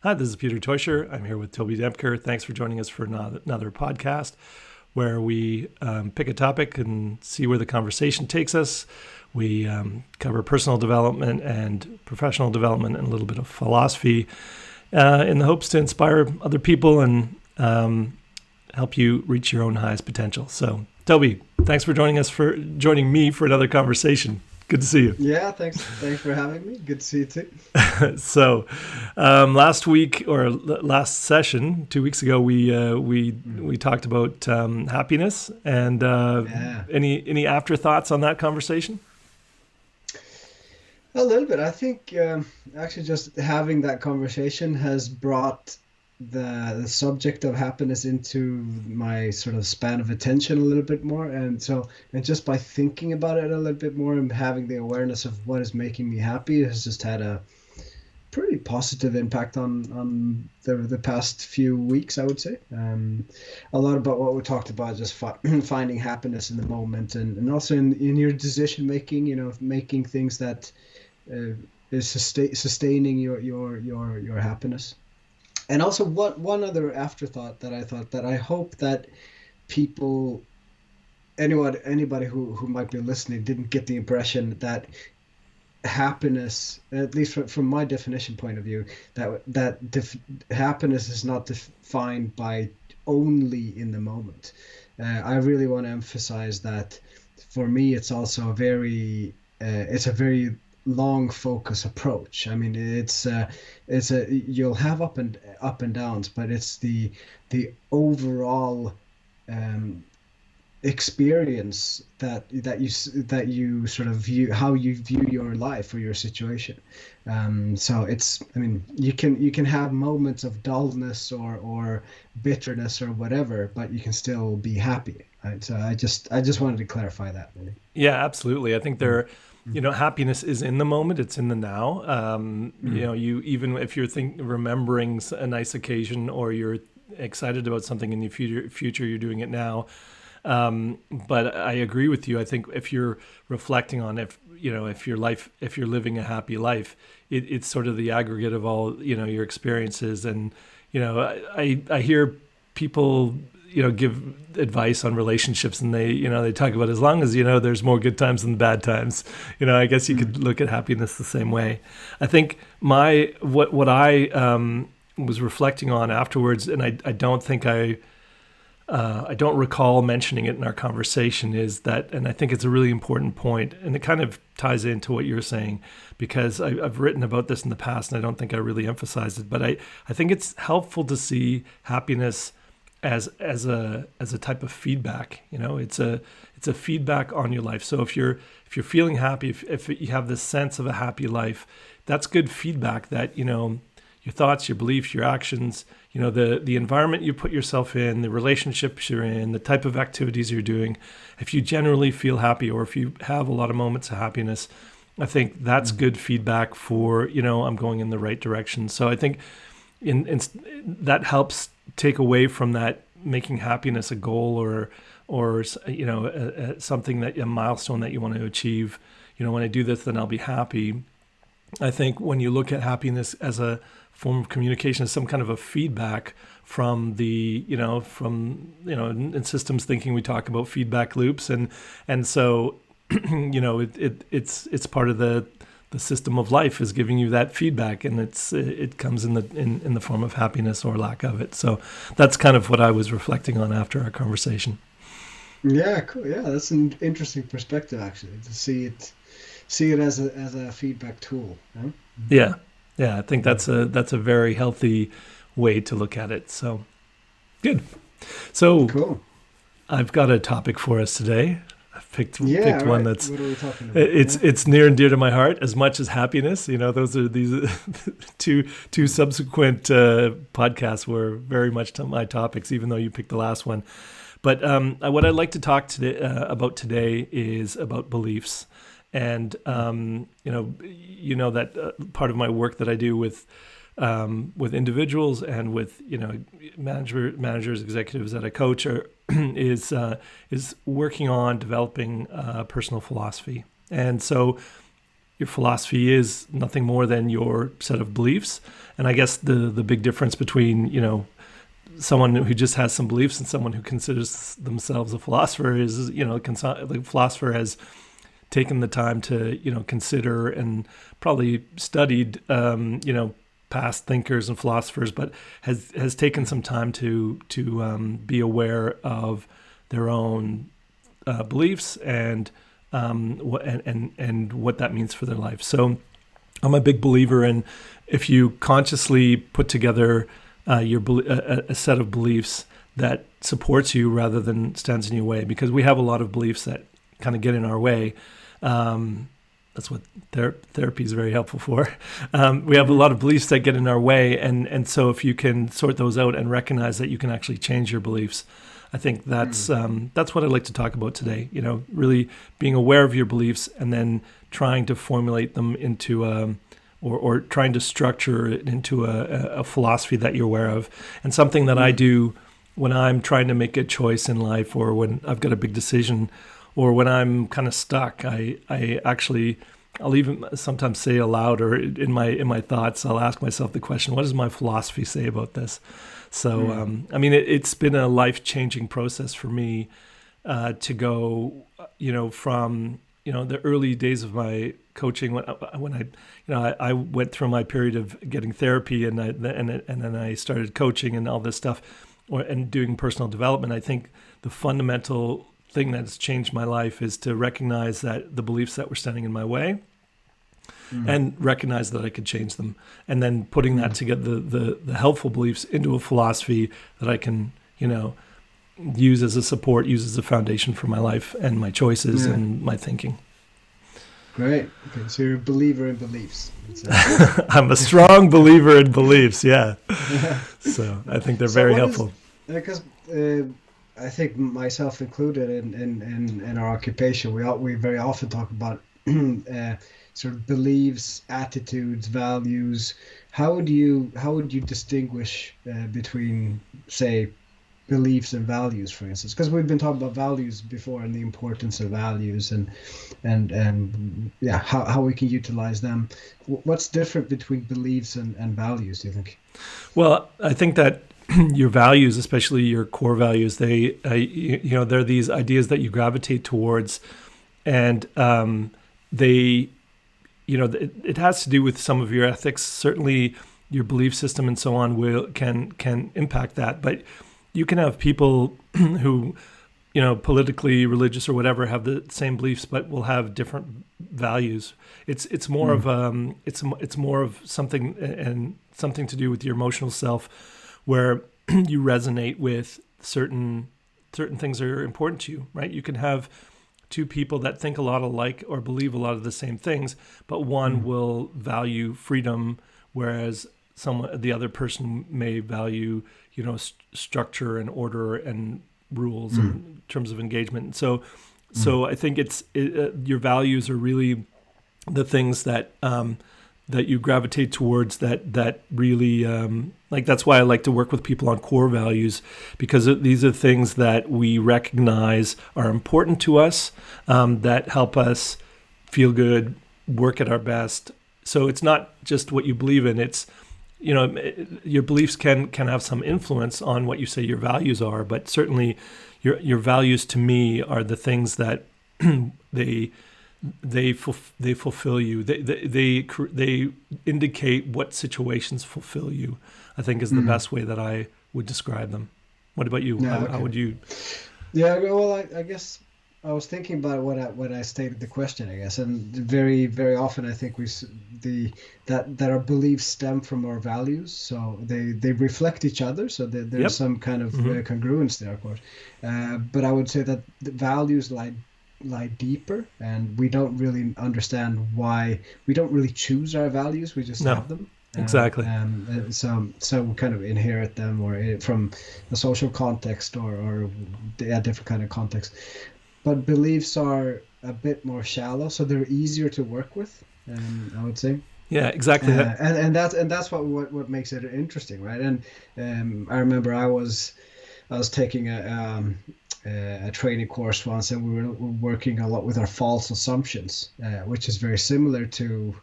Hi, this is Peter Teuscher. I'm here with Tobi and Peter. Thanks for joining us for another podcast where we pick a topic and see where the conversation takes us. We cover personal development and professional development and a little bit of philosophy in the hopes to inspire other people and help you reach your own highest potential. So, Tobi, thanks for joining me for another conversation. Good to see you. Yeah, thanks for having me. Good to see you too. So, last week or last session, 2 weeks ago, we talked about happiness. And Yeah, any afterthoughts on that conversation? a little bit. I think actually just having that conversation has brought the subject of happiness into my sort of span of attention a little bit more, and just by thinking about it a little bit more and having the awareness of what is making me happy has just had a pretty positive impact on the past few weeks, I would say. A lot about what we talked about, just finding happiness in the moment, and also in your decision making. Making things that uh, is sustaining your happiness. And also, what one other afterthought that I thought that I hope that people, anybody who might be listening, didn't get the impression that happiness, at least from my definition point of view, happiness is not defined by only in the moment. I really want to emphasize that for me, it's also it's a very long focus approach. I mean, it's a you'll have up and downs, but it's the overall um, experience that you sort of view how you view your life or your situation. So it's, I mean, you can have moments of dullness or bitterness or whatever, but you can still be happy, right? So I just wanted to clarify that, really. Yeah, absolutely. I think Mm, happiness is in the moment. It's in the now. mm, You even if you're remembering a nice occasion or you're excited about something in the future, you're doing it now. But I agree with you. I think if you're reflecting on if you're living a happy life, it's sort of the aggregate of all your experiences. And I hear people give advice on relationships, and they talk about as long as there's more good times than bad times. I guess you mm, could look at happiness the same way. I think my what I was reflecting on afterwards, and I don't think I don't recall mentioning it in our conversation, is that, and I think it's a really important point, and it kind of ties into what you're saying, because I've written about this in the past, and I don't think I really emphasized it, but I think it's helpful to see happiness as a type of feedback. It's a feedback on your life. So if you're feeling happy, if you have this sense of a happy life, that's good feedback that your thoughts, your beliefs, your actions, the environment you put yourself in, the relationships you're in, the type of activities you're doing. If you generally feel happy, or if you have a lot of moments of happiness, I think that's mm, good feedback for, I'm going in the right direction. So I think in that helps take away from that making happiness a goal, or something, that a milestone that you want to achieve. When I do this, then I'll be happy. I think when you look at happiness as a form of communication, as some kind of a feedback from in systems thinking, we talk about feedback loops, and so it's part of the system of life is giving you that feedback, and it comes in the form of happiness or lack of it. So that's kind of what I was reflecting on after our conversation. yeah, cool. Yeah, that's an interesting perspective, actually, to see it as a feedback tool. Huh? Yeah, yeah, I think Mm. that's a very healthy way to look at it. So good. So Cool. I've got a topic for us today. I've Yeah, picked all one right. that's What are we talking about? it's Yeah. it's near and dear to my heart as much as happiness. Those are these two subsequent podcasts were very much to my topics, even though you picked the last one. But what I'd like to talk today about today is about beliefs, and that part of my work that I do with individuals and with managers, executives that I coach is is working on developing personal philosophy. And so your philosophy is nothing more than your set of beliefs. And I guess the big difference between, someone who just has some beliefs and someone who considers themselves a philosopher is, the philosopher has taken the time to, consider and probably studied, past thinkers and philosophers, but has taken some time to be aware of their own beliefs and what that means for their life. So I'm a big believer in, if you consciously put together a set of beliefs that supports you rather than stands in your way, because we have a lot of beliefs that kind of get in our way. That's what therapy is very helpful for. We have a lot of beliefs that get in our way, and so if you can sort those out and recognize that you can actually change your beliefs, I think that's what I'd like to talk about today. Really being aware of your beliefs and then trying to formulate them into or trying to structure it into a philosophy that you're aware of. And something that I do when I'm trying to make a choice in life, or when I've got a big decision, or when I'm kind of stuck, I'll even sometimes say aloud, or in my thoughts, I'll ask myself the question, what does my philosophy say about this? So, it's been a life-changing process for me to go, from, the early days of my coaching when I went through my period of getting therapy and then I started coaching and all this stuff, and doing personal development. I think the fundamental thing that's changed my life is to recognize that the beliefs that were standing in my way, and recognize that I could change them, and then putting that together, the helpful beliefs into a philosophy that I can, use as a support, use as a foundation for my life and my choices and my thinking. Great. Okay, so you're a believer in beliefs. I'm a strong believer in beliefs. Yeah. So I think they're very helpful. Because I think myself included in our occupation, we very often talk about sort of beliefs, attitudes, values. How would you distinguish between, say, beliefs and values, for instance? Because we've been talking about values before and the importance of values and how we can utilize them. What's different between beliefs and values, do you think? Well, I think that your values, especially your core values, they're these ideas that you gravitate towards, and it has to do with some of your ethics. Certainly, your belief system and so on can impact that. But you can have people who, politically, religious, or whatever, have the same beliefs, but will have different values. It's more of it's more of something, and something to do with your emotional self, where you resonate with certain things that are important to you, right? You can have two people that think a lot alike or believe a lot of the same things, but one will value freedom, whereas the other person may value, structure and order and rules in terms of engagement. So I think your values are really the things that you gravitate towards, that really, that's why I like to work with people on core values, because these are things that we recognize are important to us, that help us feel good, work at our best. So it's not just what you believe in, it's, your beliefs can have some influence on what you say your values are, but certainly your values to me are the things that they fulfill you. They indicate what situations fulfill you, I think, is the best way that I would describe them. What about you? How would you? Yeah, well, I guess I was thinking about what I stated the question, I guess, and very, very often I think that our beliefs stem from our values, so they reflect each other, so there's some kind of congruence there, of course. But I would say that the values lie deeper, and we don't really understand why. We don't really choose our values, we just have them. Exactly. So we kind of inherit them, or from a social context, or different kind of context. But beliefs are a bit more shallow, so they're easier to work with, I would say. Yeah, exactly. And that's what makes it interesting, right? And I remember I was taking a training course once, and we were working a lot with our false assumptions, which is very similar to.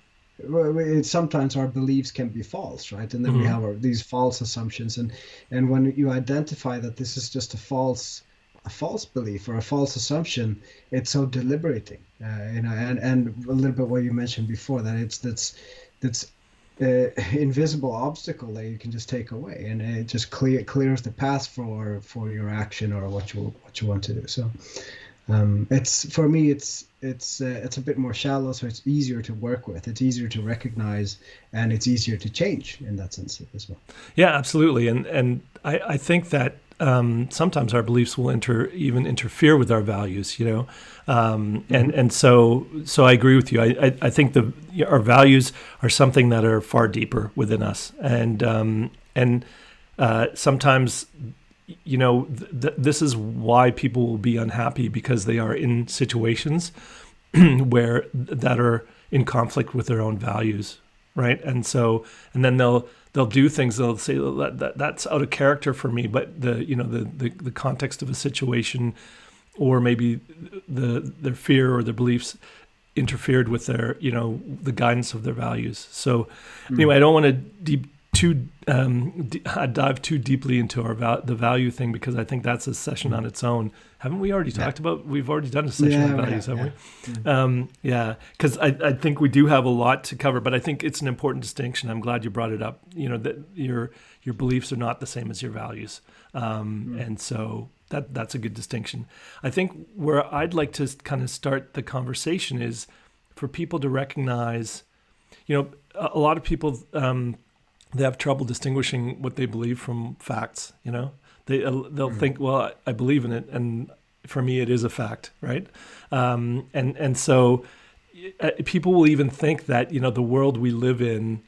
Well, sometimes our beliefs can be false, right? And then we Hmm. have these false assumptions, and when you identify that this is just a false belief or a false assumption, it's so deliberating, and a little bit what you mentioned before, that that's invisible obstacle that you can just take away, and it just clears the path for your action or what you want to do. So it's for me, it's a bit more shallow, so it's easier to work with, it's easier to recognize, and it's easier to change in that sense as well. Yeah, absolutely. And I think that sometimes our beliefs will even interfere with our values, you know. And Hmm. and so I agree with you. I think our values are something that are far deeper within us. And sometimes, you know, this is why people will be unhappy, because they are in situations where that are in conflict with their own values, right? And then they'll do things. They'll say, "Well, that's out of character for me," but the context of a situation, or maybe their fear or their beliefs interfered with their, the guidance of their values. So anyway, I don't want to dive too deeply into the value thing, because I think that's a session on its own. Haven't we already Yeah, talked about? We've already done a session on yeah, we values, have, haven't yeah. we? Yeah, because I think we do have a lot to cover, but I think it's an important distinction. I'm glad you brought it up. You know, that your beliefs are not the same as your values, Mm. and so that's a good distinction. I think where I'd like to kind of start the conversation is for people to recognize. You know, a lot of people, they have trouble distinguishing what they believe from facts. You know, they'll Mm. think, well, I believe in it, and for me, it is a fact, right? And so people will even think that, the world we live in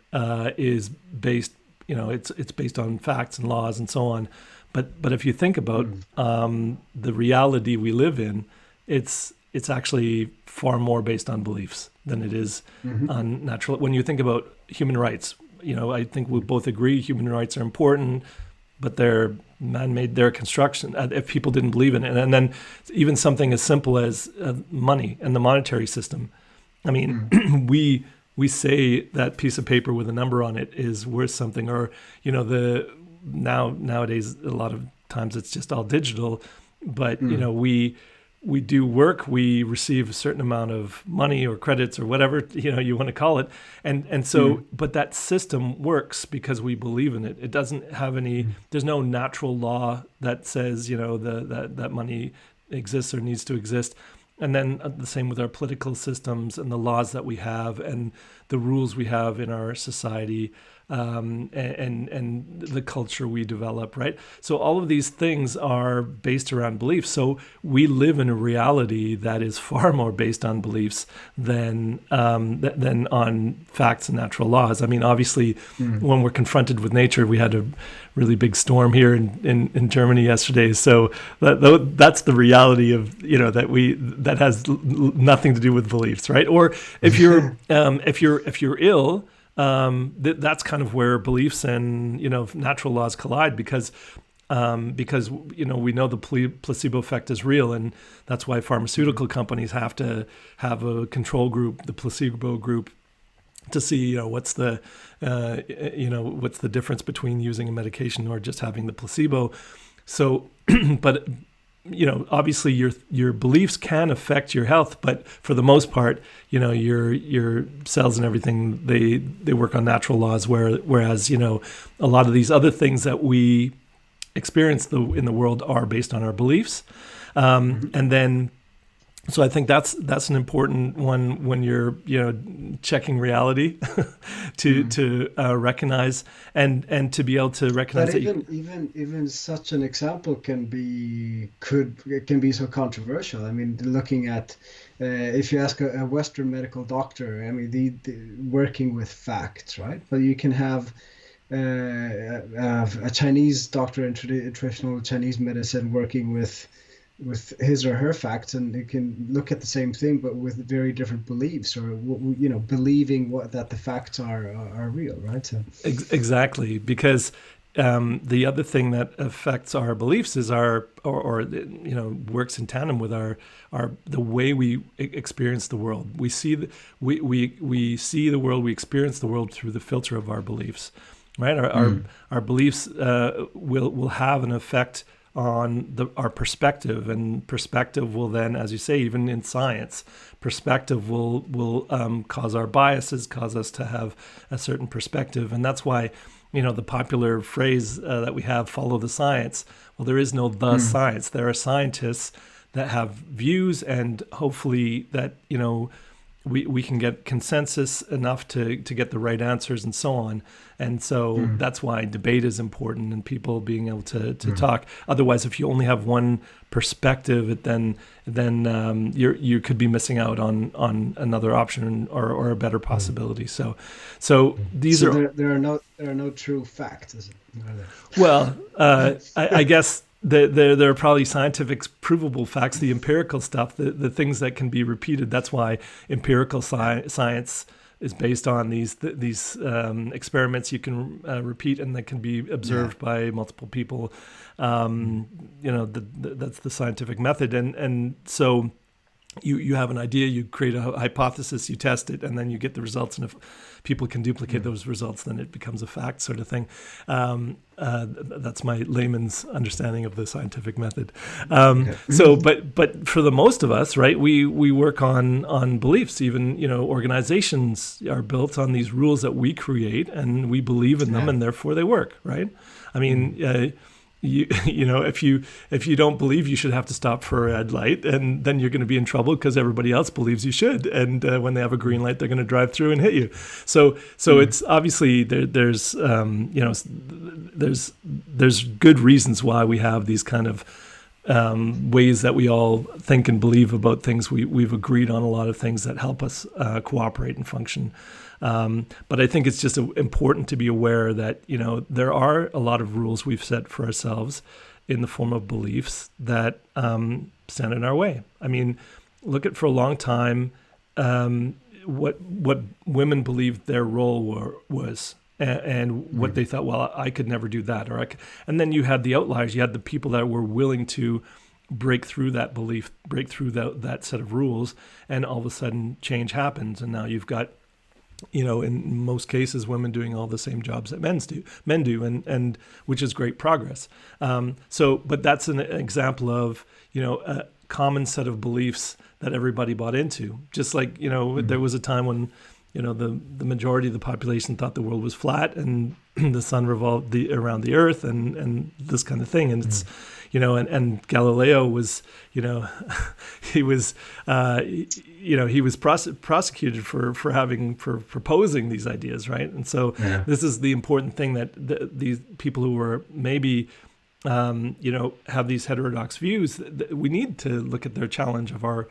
is based, it's based on facts and laws and so on. But if you think about Mm. the reality we live in, it's actually far more based on beliefs than it is Hmm. on natural. When you think about human rights, I think we Mm. both agree human rights are important, but they're man-made. Their construction. If people didn't believe in it, and then even something as simple as money and the monetary system. I mean, Mm. we say that piece of paper with a number on it is worth something, or the nowadays a lot of times it's just all digital, but Mm. we do work, we receive a certain amount of money or credits or whatever you want to call it, and so Mm. but that system works because we believe in it. It doesn't have any. Mm. There's no natural law that says that money exists or needs to exist. And then the same with our political systems and the laws that we have and the rules we have in our society, and the culture we develop, right? So all of these things are based around beliefs. So we live in a reality that is far more based on beliefs than on facts and natural laws. I mean, obviously, Mm. when we're confronted with nature, we had a really big storm here in Germany yesterday. So that's the reality of that has nothing to do with beliefs, right? Or if you're ill, that's kind of where beliefs and natural laws collide, because we know the placebo effect is real, and that's why Mm. pharmaceutical companies have to have a control group, the placebo group, to see what's the difference between using a medication or just having the placebo. So, but obviously your beliefs can affect your health, but for the most part, your cells and everything, they work on natural laws, whereas a lot of these other things that we experience in the world are based on our beliefs. Mhm. And then so I think that's an important one when you're checking reality Mm. to recognize, and to be able to But recognize that even such an example could it can be so controversial. I mean, looking at if you ask a Western medical doctor, I mean, the working with facts, right? But you can have a Chinese doctor in traditional Chinese medicine working with his or her facts, and you can look at the same thing but with very different beliefs, or believing what that the facts are real, right? So exactly, because the other thing that affects our beliefs is or works in tandem with our the way we experience the world. We see we see the world, we experience the world through the filter of our beliefs, right? Our beliefs will have an effect on our perspective, and perspective will then, as you say, even in science, perspective will cause our biases, cause us to have a certain perspective, and that's why the popular phrase that we have, follow the science. Well, there is no the science. There are scientists that have views, and hopefully that, we can get consensus enough to get the right answers and so on. And so that's why debate is important, and people being able to talk. Otherwise, if you only have one perspective, then you could be missing out on another option or a better possibility. So these are there are no true facts, is it? Are there? well, I guess there are probably scientific provable facts, the empirical stuff, the things that can be repeated. That's why empirical science is based on these experiments you can repeat and that can be observed by multiple people. That's the scientific method, and so you have an idea, you create a hypothesis, you test it, and then you get the results. And if people can duplicate those results, then it becomes a fact, sort of thing. That's my layman's understanding of the scientific method. So, but for the most of us, right, we work on beliefs. Even organizations are built on these rules that we create, and we believe in them, and therefore they work, right? I mean. If you don't believe you should have to stop for a red light, and then you're going to be in trouble because everybody else believes you should, and when they have a green light, they're going to drive through and hit you. So it's obviously there's good reasons why we have these kind of ways that we all think and believe about things. We've agreed on a lot of things that help us cooperate and function. But I think it's just important to be aware that, there are a lot of rules we've set for ourselves in the form of beliefs that stand in our way. I mean, look at for a long time what women believed their role was. And what they thought, well, I could never do that, and then you had the outliers. You had the people that were willing to break through that belief, break through that set of rules, and all of a sudden change happens. And now you've got, in most cases, women doing all the same jobs that men do, and which is great progress. But that's an example of, a common set of beliefs that everybody bought into. Just like, there was a time when, the majority of the population thought the world was flat and the sun revolved around the earth and this kind of thing. And it's, and Galileo was, he was, he was prosecuted for proposing these ideas, right? And so this is the important thing, that these people who were maybe, have these heterodox views, we need to look at their challenge of our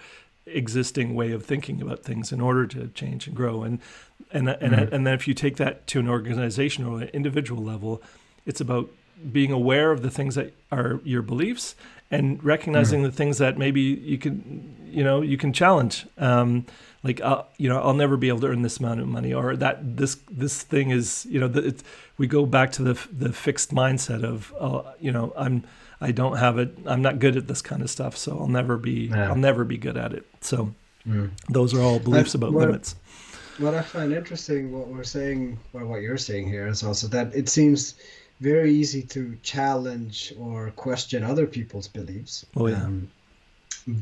existing way of thinking about things in order to change and grow. And then if you take that to an organization or an individual level, it's about being aware of the things that are your beliefs and recognizing the things that maybe you can challenge. I'll never be able to earn this amount of money, or that this thing is, we go back to the fixed mindset of, I don't have it. I'm not good at this kind of stuff, so I'll never be good at it. So those are all beliefs about limits. What I find interesting, what we're saying, or what you're saying here, is also that it seems very easy to challenge or question other people's beliefs. Oh, yeah.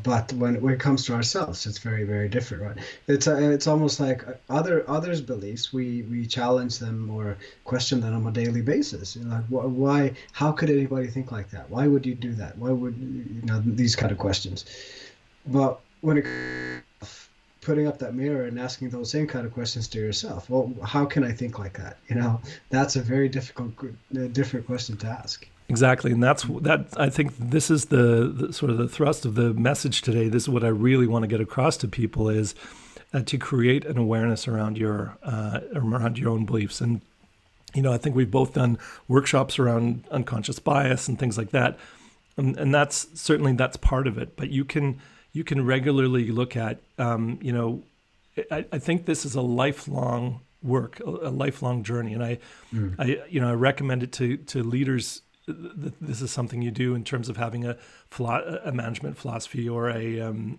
But when it comes to ourselves, it's very, very different, right? It's almost like others' beliefs. We challenge them or question them on a daily basis. Like, why? How could anybody think like that? Why would you do that? Why would these kind of questions? But when it putting up that mirror and asking those same kind of questions to yourself, well, how can I think like that? That's a very different question to ask. Exactly, and I think this is the sort of the thrust of the message today. This is what I really want to get across to people, is to create an awareness around your own beliefs. And I think we've both done workshops around unconscious bias and things like that, and that's part of it. But you can regularly look at I think this is a lifelong work, a lifelong journey. And Mm. I recommend it to leaders. This is something you do in terms of having a management philosophy or a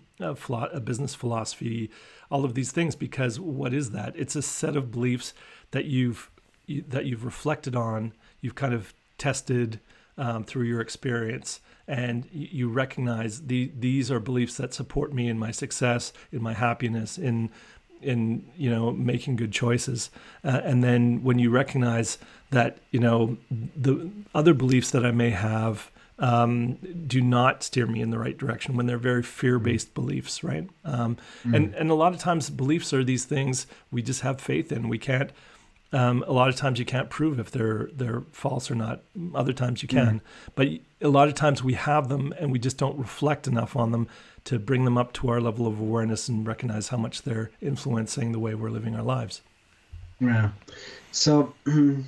business philosophy, all of these things, because what is that? It's a set of beliefs that you've reflected on, you've kind of tested through your experience, and you recognize these are beliefs that support me in my success, in my happiness, in making good choices. And then when you recognize that the other beliefs that I may have do not steer me in the right direction, when they're very fear-based beliefs, right? And a lot of times beliefs are these things we just have faith in. We can't. A lot of times you can't prove if they're false or not. Other times you can, but a lot of times we have them and we just don't reflect enough on them to bring them up to our level of awareness and recognize how much they're influencing the way we're living our lives. Yeah. So, and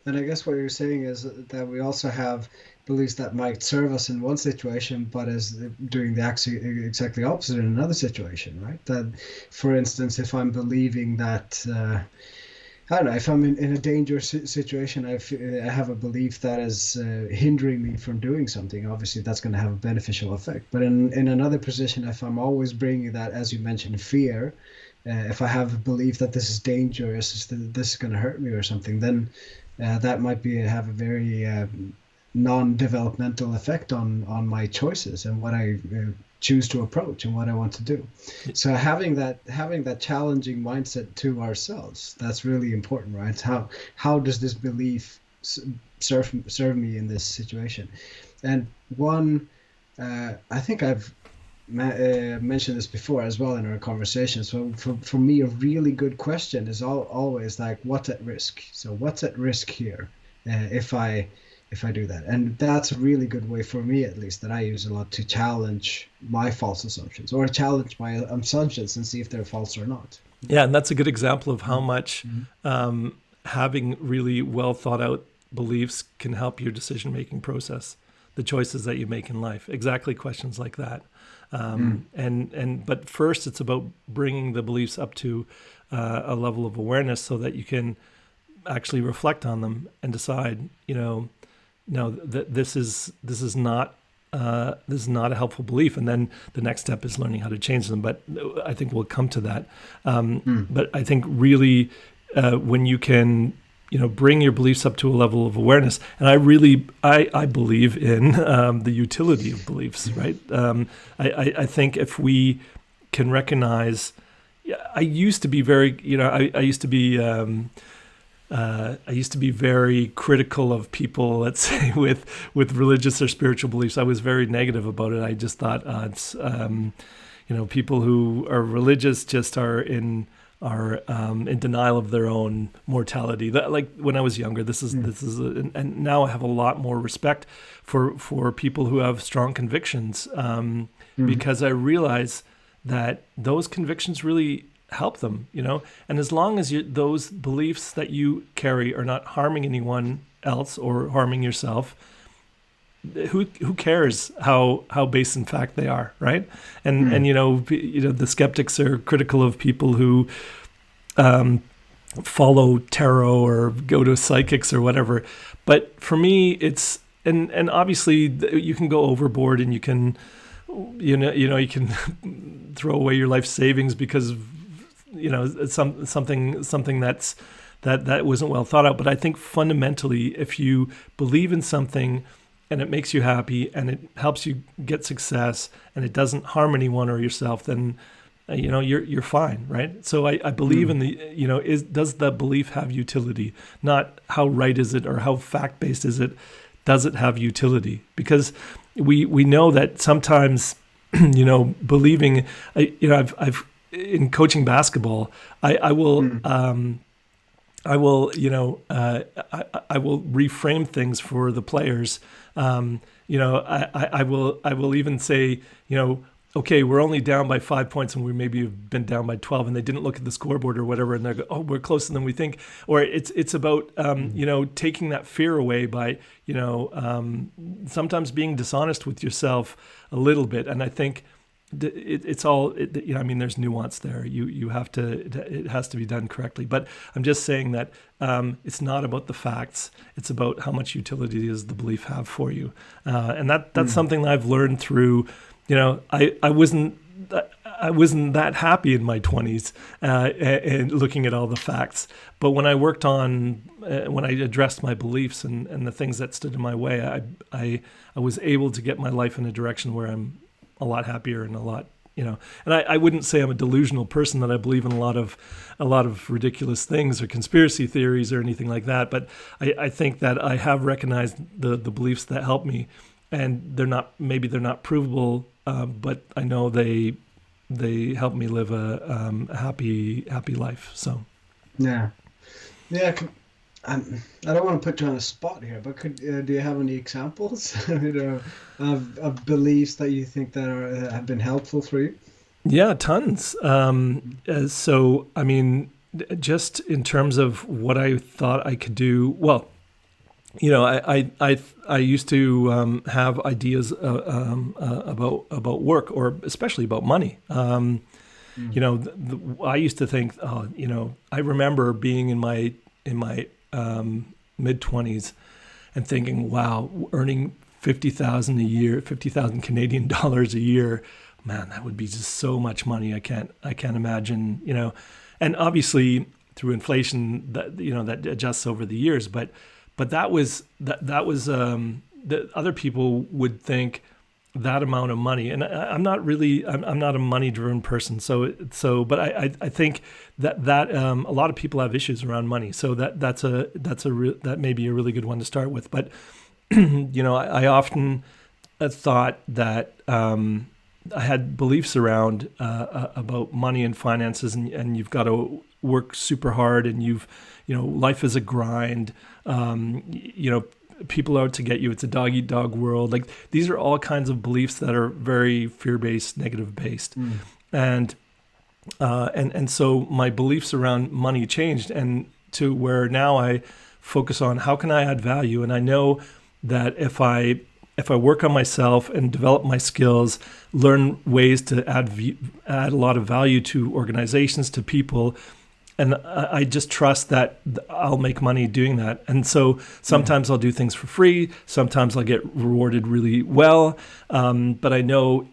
I guess what you're saying is that we also have beliefs that might serve us in one situation, but is doing the exactly opposite in another situation, right? That, for instance, if I'm believing that. I don't know, if I'm in a dangerous situation, I have a belief that is hindering me from doing something. Obviously, that's going to have a beneficial effect. But in another position, if I'm always bringing that, as you mentioned, fear, if I have a belief that this is dangerous, this is going to hurt me or something, then that might have a very non-developmental effect on my choices and what I choose to approach and what I want to do. So having that challenging mindset to ourselves, that's really important, right? How does this belief serve me in this situation? And one, I think I've mentioned this before as well in our conversation. So for me, a really good question is always like, what's at risk? So what's at risk here if I do that? And that's a really good way, for me at least, that I use a lot to challenge my false assumptions or challenge my assumptions and see if they're false or not. Yeah, and that's a good example of how much having really well thought out beliefs can help your decision-making process, the choices that you make in life. Exactly, questions like that. But first, it's about bringing the beliefs up to a level of awareness so that you can actually reflect on them and decide, no, this is not a helpful belief, and then the next step is learning how to change them. But I think we'll come to that. But I think really when you can bring your beliefs up to a level of awareness, and I believe in the utility of beliefs, right? I think if we can recognize, I used to be very, I used to be. I used to be very critical of people, let's say, with religious or spiritual beliefs. I was very negative about it. I just thought it's people who are religious just are in denial of their own mortality. That, like when I was younger, and now I have a lot more respect for people who have strong convictions because I realize that those convictions really help them, and as long as those beliefs that you carry are not harming anyone else or harming yourself, who cares how based in fact they are, right? And the skeptics are critical of people who follow tarot or go to psychics or whatever. But for me, it's and obviously you can go overboard and you can you can throw away your life savings because of something that wasn't well thought out. But I think fundamentally, if you believe in something and it makes you happy and it helps you get success and it doesn't harm anyone or yourself, then you're fine, right? So I believe in the does the belief have utility? Not how right is it or how fact based is it? Does it have utility? Because we know that sometimes believing I've in coaching basketball, I will reframe things for the players. I will even say, okay, we're only down by 5 points and we maybe have been down by 12 and they didn't look at the scoreboard or whatever. And they go, oh, we're closer than we think. Or it's about, taking that fear away by, sometimes being dishonest with yourself a little bit. And I think it's all, I mean, there's nuance there. You have to, it has to be done correctly. But I'm just saying that it's not about the facts. It's about how much utility does the belief have for you. And that's something that I've learned through, I wasn't that happy in my 20s and looking at all the facts. But when I worked on, when I addressed my beliefs and the things that stood in my way, I was able to get my life in a direction where I'm a lot happier and a lot, and I wouldn't say I'm a delusional person, that I believe in a lot of ridiculous things or conspiracy theories or anything like that. But I think that I have recognized the beliefs that help me, and maybe they're not provable, but I know they help me live a happy life. So Yeah. Yeah. I don't want to put you on the spot here, but do you have any examples of beliefs that you think that have been helpful for you? yeah, tons. So I mean, just in terms of what I thought I could do, well, I used to have ideas about work, or especially about money. Mm. I used to think, I remember being in my mid 20s and thinking, wow, earning 50,000 a year, 50,000 Canadian dollars a year, man, that would be just so much money. I can't imagine, and obviously through inflation that adjusts over the years, but that was that other people would think that amount of money, and I'm not really, I'm not a money driven person. But I think that a lot of people have issues around money. So that may be a really good one to start with. But I often thought that I had beliefs around about money and finances, and you've got to work super hard, and life is a grind. People out to get you. It's a dog eat dog world. Like, these are all kinds of beliefs that are very fear-based, negative-based. And so my beliefs around money changed, and to where now I focus on how can I add value. And I know that if I work on myself and develop my skills, learn ways to add a lot of value to organizations, to people, and I just trust that I'll make money doing that. And so sometimes I'll do things for free. Sometimes I'll get rewarded really well. But I know,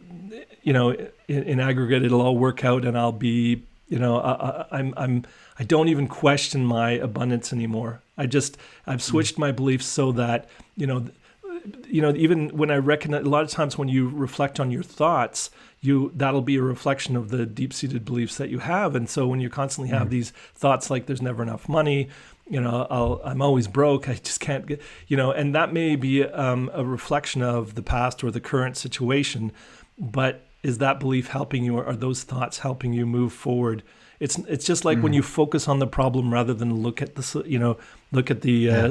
in aggregate, it'll all work out, and I'll be, I don't even question my abundance anymore. I've switched my beliefs so that, even when I recognize, a lot of times when you reflect on your thoughts, that'll be a reflection of the deep-seated beliefs that you have. And so when you constantly have these thoughts like there's never enough money, I'm always broke, I just can't get, and that may be a reflection of the past or the current situation, but is that belief helping you, or are those thoughts helping you move forward? It's just like when you focus on the problem rather than look at the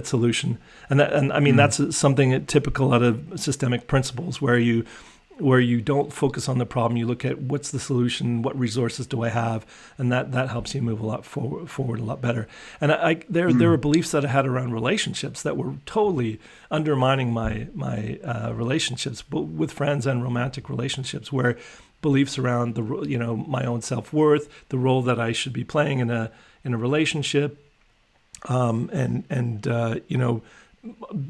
solution, and I mean that's something typical out of systemic principles, where you don't focus on the problem, you look at what's the solution, what resources do I have, and that helps you move a lot forward a lot better. And there were beliefs that I had around relationships that were totally undermining my relationships, both with friends and romantic relationships, where beliefs around my own self-worth, the role that I should be playing in a relationship,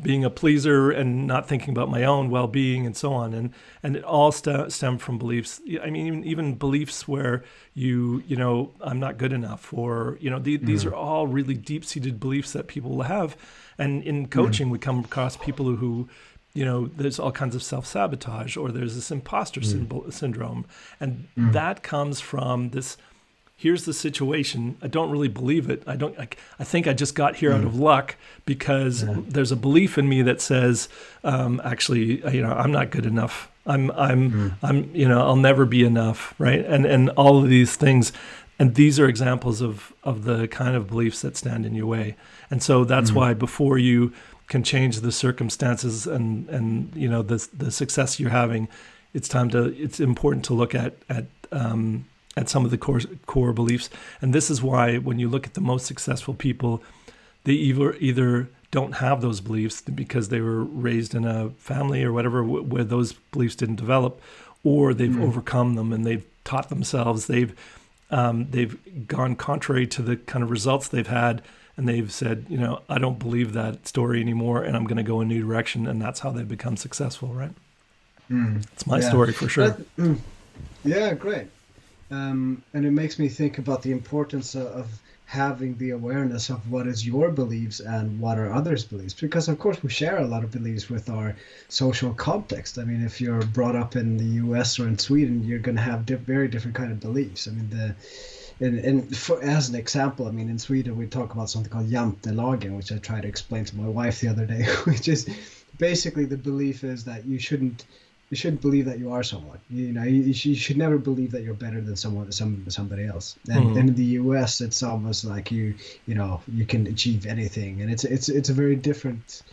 being a pleaser and not thinking about my own well-being, and so on, and it all stemmed from beliefs. I mean, even beliefs where I'm not good enough, or these are all really deep-seated beliefs that people have. And in coaching, we come across people who there's all kinds of self-sabotage, or there's this imposter syndrome, and that comes from this. Here's the situation. I don't really believe it. I think I just got here out of luck, because there's a belief in me that says, actually, I'm not good enough. I'll never be enough, right? And all of these things, and these are examples of the kind of beliefs that stand in your way. And so that's why before you can change the circumstances and the success you're having, it's important to look at some of the core beliefs. And this is why when you look at the most successful people, they either don't have those beliefs because they were raised in a family or whatever where those beliefs didn't develop, or they've overcome them and they've taught themselves. They've gone contrary to the kind of results they've had, and they've said, I don't believe that story anymore, and I'm going to go a new direction, and that's how they've become successful, right? It's my Yeah. story for sure. Yeah, great. And it makes me think about the importance of having the awareness of what is your beliefs and what are others' beliefs. Because of course we share a lot of beliefs with our social context. I mean, if you're brought up in the US or in Sweden, you're going to have very different kind of beliefs. I mean, as an example, I mean, in Sweden we talk about something called jantelagen, which I tried to explain to my wife the other day, which is basically the belief is that you shouldn't believe that you are someone. You should never believe that you're better than somebody else. And Mhm. in the US, it's almost like you can achieve anything, and it's a very different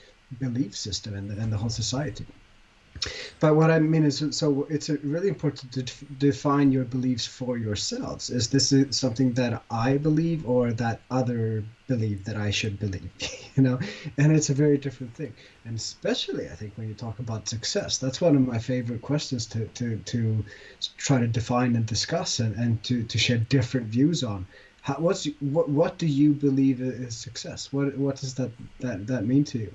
belief system in the whole society. But what I mean is, so it's really important to define your beliefs for yourselves. Is this something that I believe or that other believe that I should believe? You know, and it's a very different thing. And especially, I think, when you talk about success, that's one of my favorite questions to try to define and discuss and to share different views on. What do you believe is success? What does that mean to you?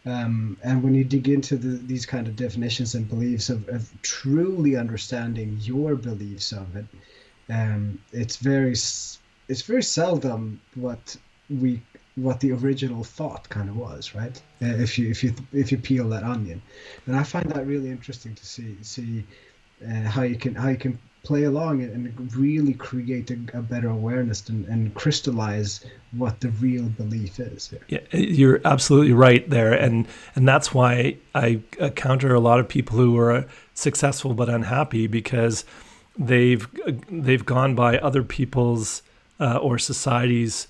And when you dig into these kind of definitions and beliefs of truly understanding your beliefs of it, it's very seldom we what the original thought kind of was, right? If you peel that onion, and I find that really interesting to see how you can play along and really create a better awareness and crystallize what the real belief is here. Yeah, you're absolutely right there, and that's why I counter a lot of people who are successful but unhappy because they've they've gone by other people's or society's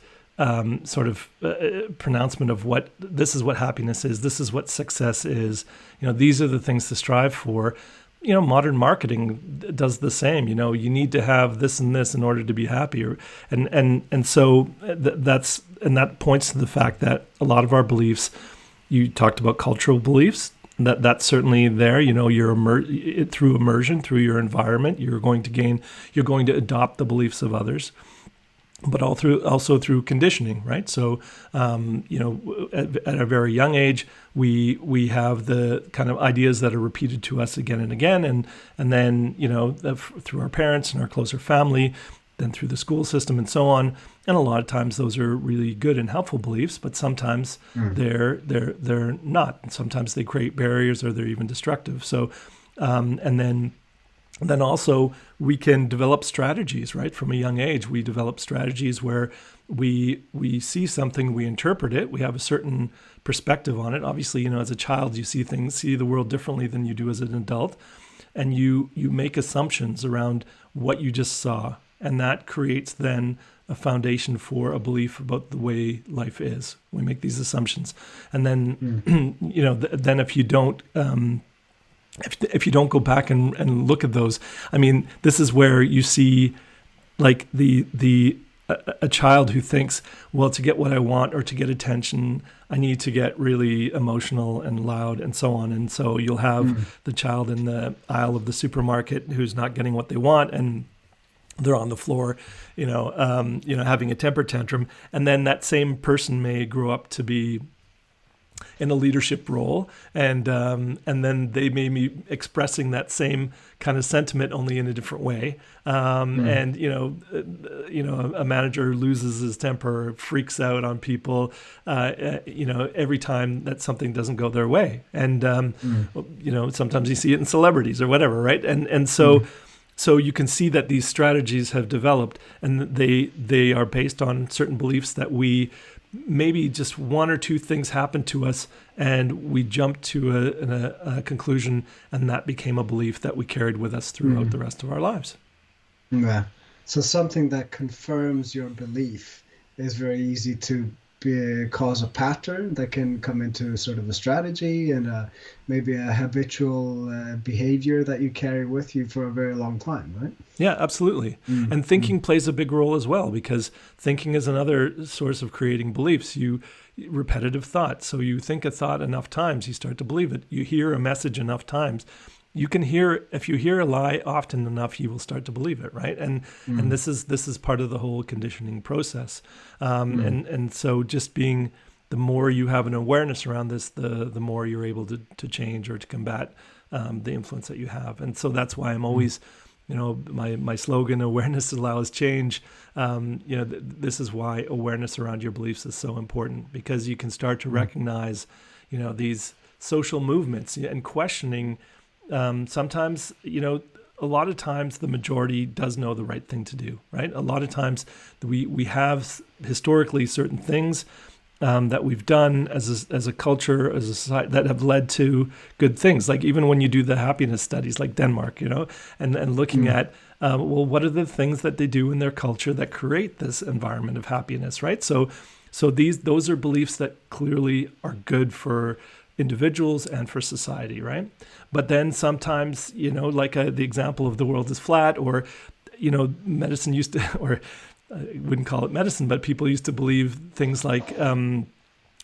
sort of pronouncement of what this is, what happiness is, this is what success is. These are the things to strive for. Modern marketing does the same. You need to have this and this in order to be happy, and so that points to the fact that a lot of our beliefs. You talked about cultural beliefs. That's certainly there. Through immersion, through your environment, you're going to adopt the beliefs of others, but also through conditioning, right? So, at a very young age, we have the kind of ideas that are repeated to us again and again, and then through our parents and our closer family, then through the school system and so on. And a lot of times those are really good and helpful beliefs, but sometimes Mm. they're not. And sometimes they create barriers or they're even destructive. So, and then also we can develop strategies, right? From a young age, we develop strategies where we see something, we interpret it, we have a certain perspective on it. Obviously, as a child, you see the world differently than you do as an adult, and you make assumptions around what you just saw, and that creates then a foundation for a belief about the way life is. We make these assumptions, and then Mm. then if you don't go back and look at those, I mean, this is where you see like a child who thinks, well, to get what I want or to get attention, I need to get really emotional and loud and so on. And so you'll have Mm. the child in the aisle of the supermarket who's not getting what they want, and they're on the floor, having a temper tantrum. And then that same person may grow up to be in a leadership role, and then they may be expressing that same kind of sentiment only in a different way. Mm. And a manager loses his temper, freaks out on people, every time that something doesn't go their way. And Mm. sometimes you see it in celebrities or whatever, right? And so. Mm. So you can see that these strategies have developed, and they are based on certain beliefs that we maybe just one or two things happened to us, and we jumped to a conclusion, and that became a belief that we carried with us throughout Mm. the rest of our lives. Yeah. So something that confirms your belief is very easy to cause a pattern that can come into sort of a strategy and maybe a habitual behavior that you carry with you for a very long time, right? Yeah, absolutely. Mm. And Mm. thinking plays a big role as well, because thinking is another source of creating beliefs. Repetitive thought. So you think a thought enough times, you start to believe it. You hear a message enough times, you can hear, if you hear a lie often enough, you will start to believe it, right? And this is part of the whole conditioning process. And so just being, the more you have an awareness around this, the more you're able to change or to combat the influence that you have. And so that's why I'm always, my slogan, awareness allows change. This is why awareness around your beliefs is so important, because you can start to recognize, these social movements and questioning. Sometimes, a lot of times the majority does know the right thing to do, right? A lot of times we have historically certain things that we've done as a culture, as a society, that have led to good things. Like even when you do the happiness studies, like Denmark, and looking at, what are the things that they do in their culture that create this environment of happiness, right? So those are beliefs that clearly are good for individuals and for society, right? But then sometimes, like the example of the world is flat, or, medicine used to, or I wouldn't call it medicine, but people used to believe things like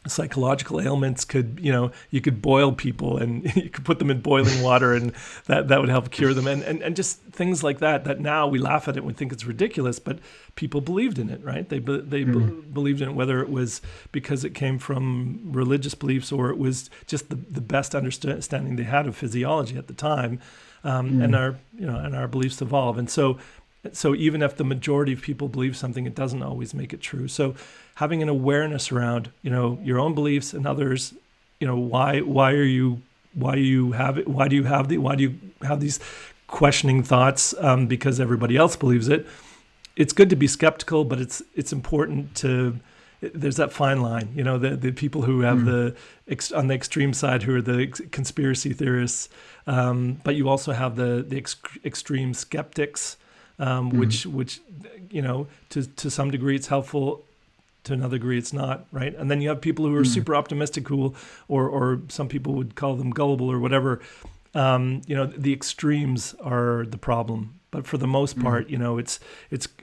psychological ailments could, you could boil people and you could put them in boiling water and that would help cure them. And just things like that now we laugh at it and we think it's ridiculous, but people believed in it, right? They believed in it, whether it was because it came from religious beliefs or it was just the best understanding they had of physiology at the time. And our beliefs evolve. And so even if the majority of people believe something, it doesn't always make it true. So having an awareness around, your own beliefs and others, why do you have these questioning thoughts because everybody else believes it? It's good to be skeptical, but it's important to, there's that fine line, the people who have on the extreme side, who are the conspiracy theorists, but you also have the extreme skeptics, which to some degree it's helpful, to another degree it's not, right? And then you have people who are super optimistic, or some people would call them gullible or whatever. The extremes are the problem. But for the most part, it's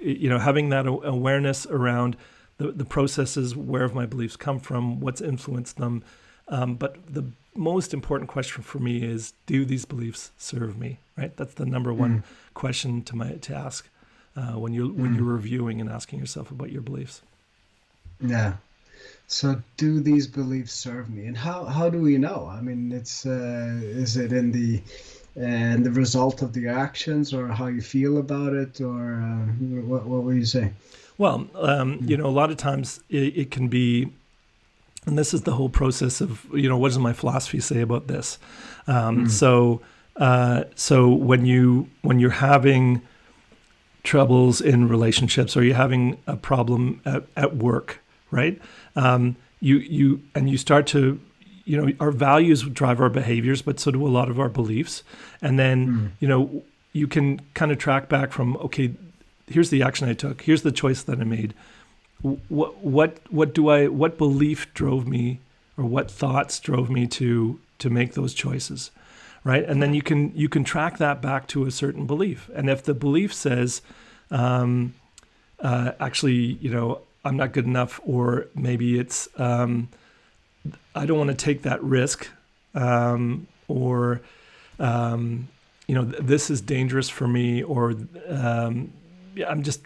having that awareness around the processes, where have my beliefs come from, what's influenced them. But the most important question for me is, do these beliefs serve me, right? That's the number one question to ask when you're reviewing and asking yourself about your beliefs. Yeah. So do these beliefs serve me? And how do we know? I mean, it's is it in the result of the actions, or how you feel about it, or what will you say? Well, a lot of times it can be, and this is the whole process of, what does my philosophy say about this? So when you're having troubles in relationships, or you're having a problem at work, right? You start to, our values drive our behaviors, but so do a lot of our beliefs. And then, you can kind of track back from, okay, here's the action I took, here's the choice that I made. What belief drove me, or what thoughts drove me to make those choices, right? And then you can track that back to a certain belief. And if the belief says, actually, I'm not good enough, or maybe it's, I don't want to take that risk, or, this is dangerous for me, or, I'm just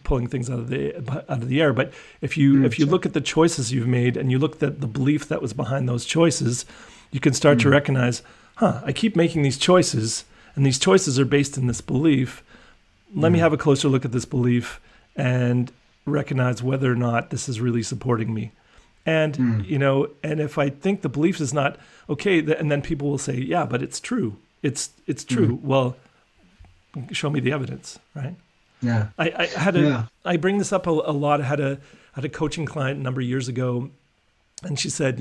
pulling things out of the air. But if you look at the choices you've made, and you look at the belief that was behind those choices, you can start to recognize, I keep making these choices, and these choices are based in this belief. Let me have a closer look at this belief and recognize whether or not this is really supporting me. And, and if I think the belief is not okay, and then people will say, yeah, but it's true. It's true. Well, show me the evidence, right? Yeah. I bring this up a lot. I had a coaching client a number of years ago, and she said,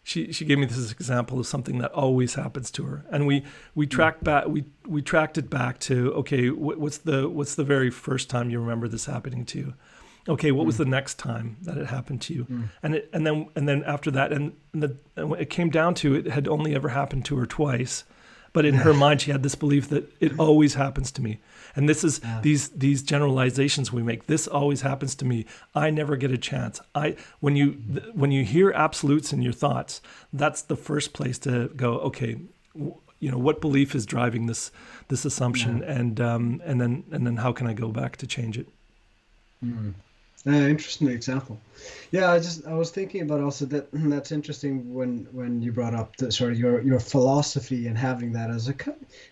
she gave me this example of something that always happens to her. And we tracked it back to, okay, what's the very first time you remember this happening to you? Okay, what was the next time that it happened to you? And then after that, and it came down to, it had only ever happened to her twice. But in her mind, she had this belief that it always happens to me. And this is these generalizations we make. This always happens to me. I never get a chance. When you hear absolutes in your thoughts, that's the first place to go, okay, what belief is driving this assumption, and then how can I go back to change it? Mm. Interesting example. Yeah, I was thinking about also that that's interesting when you brought up the sort of your philosophy and having that as a I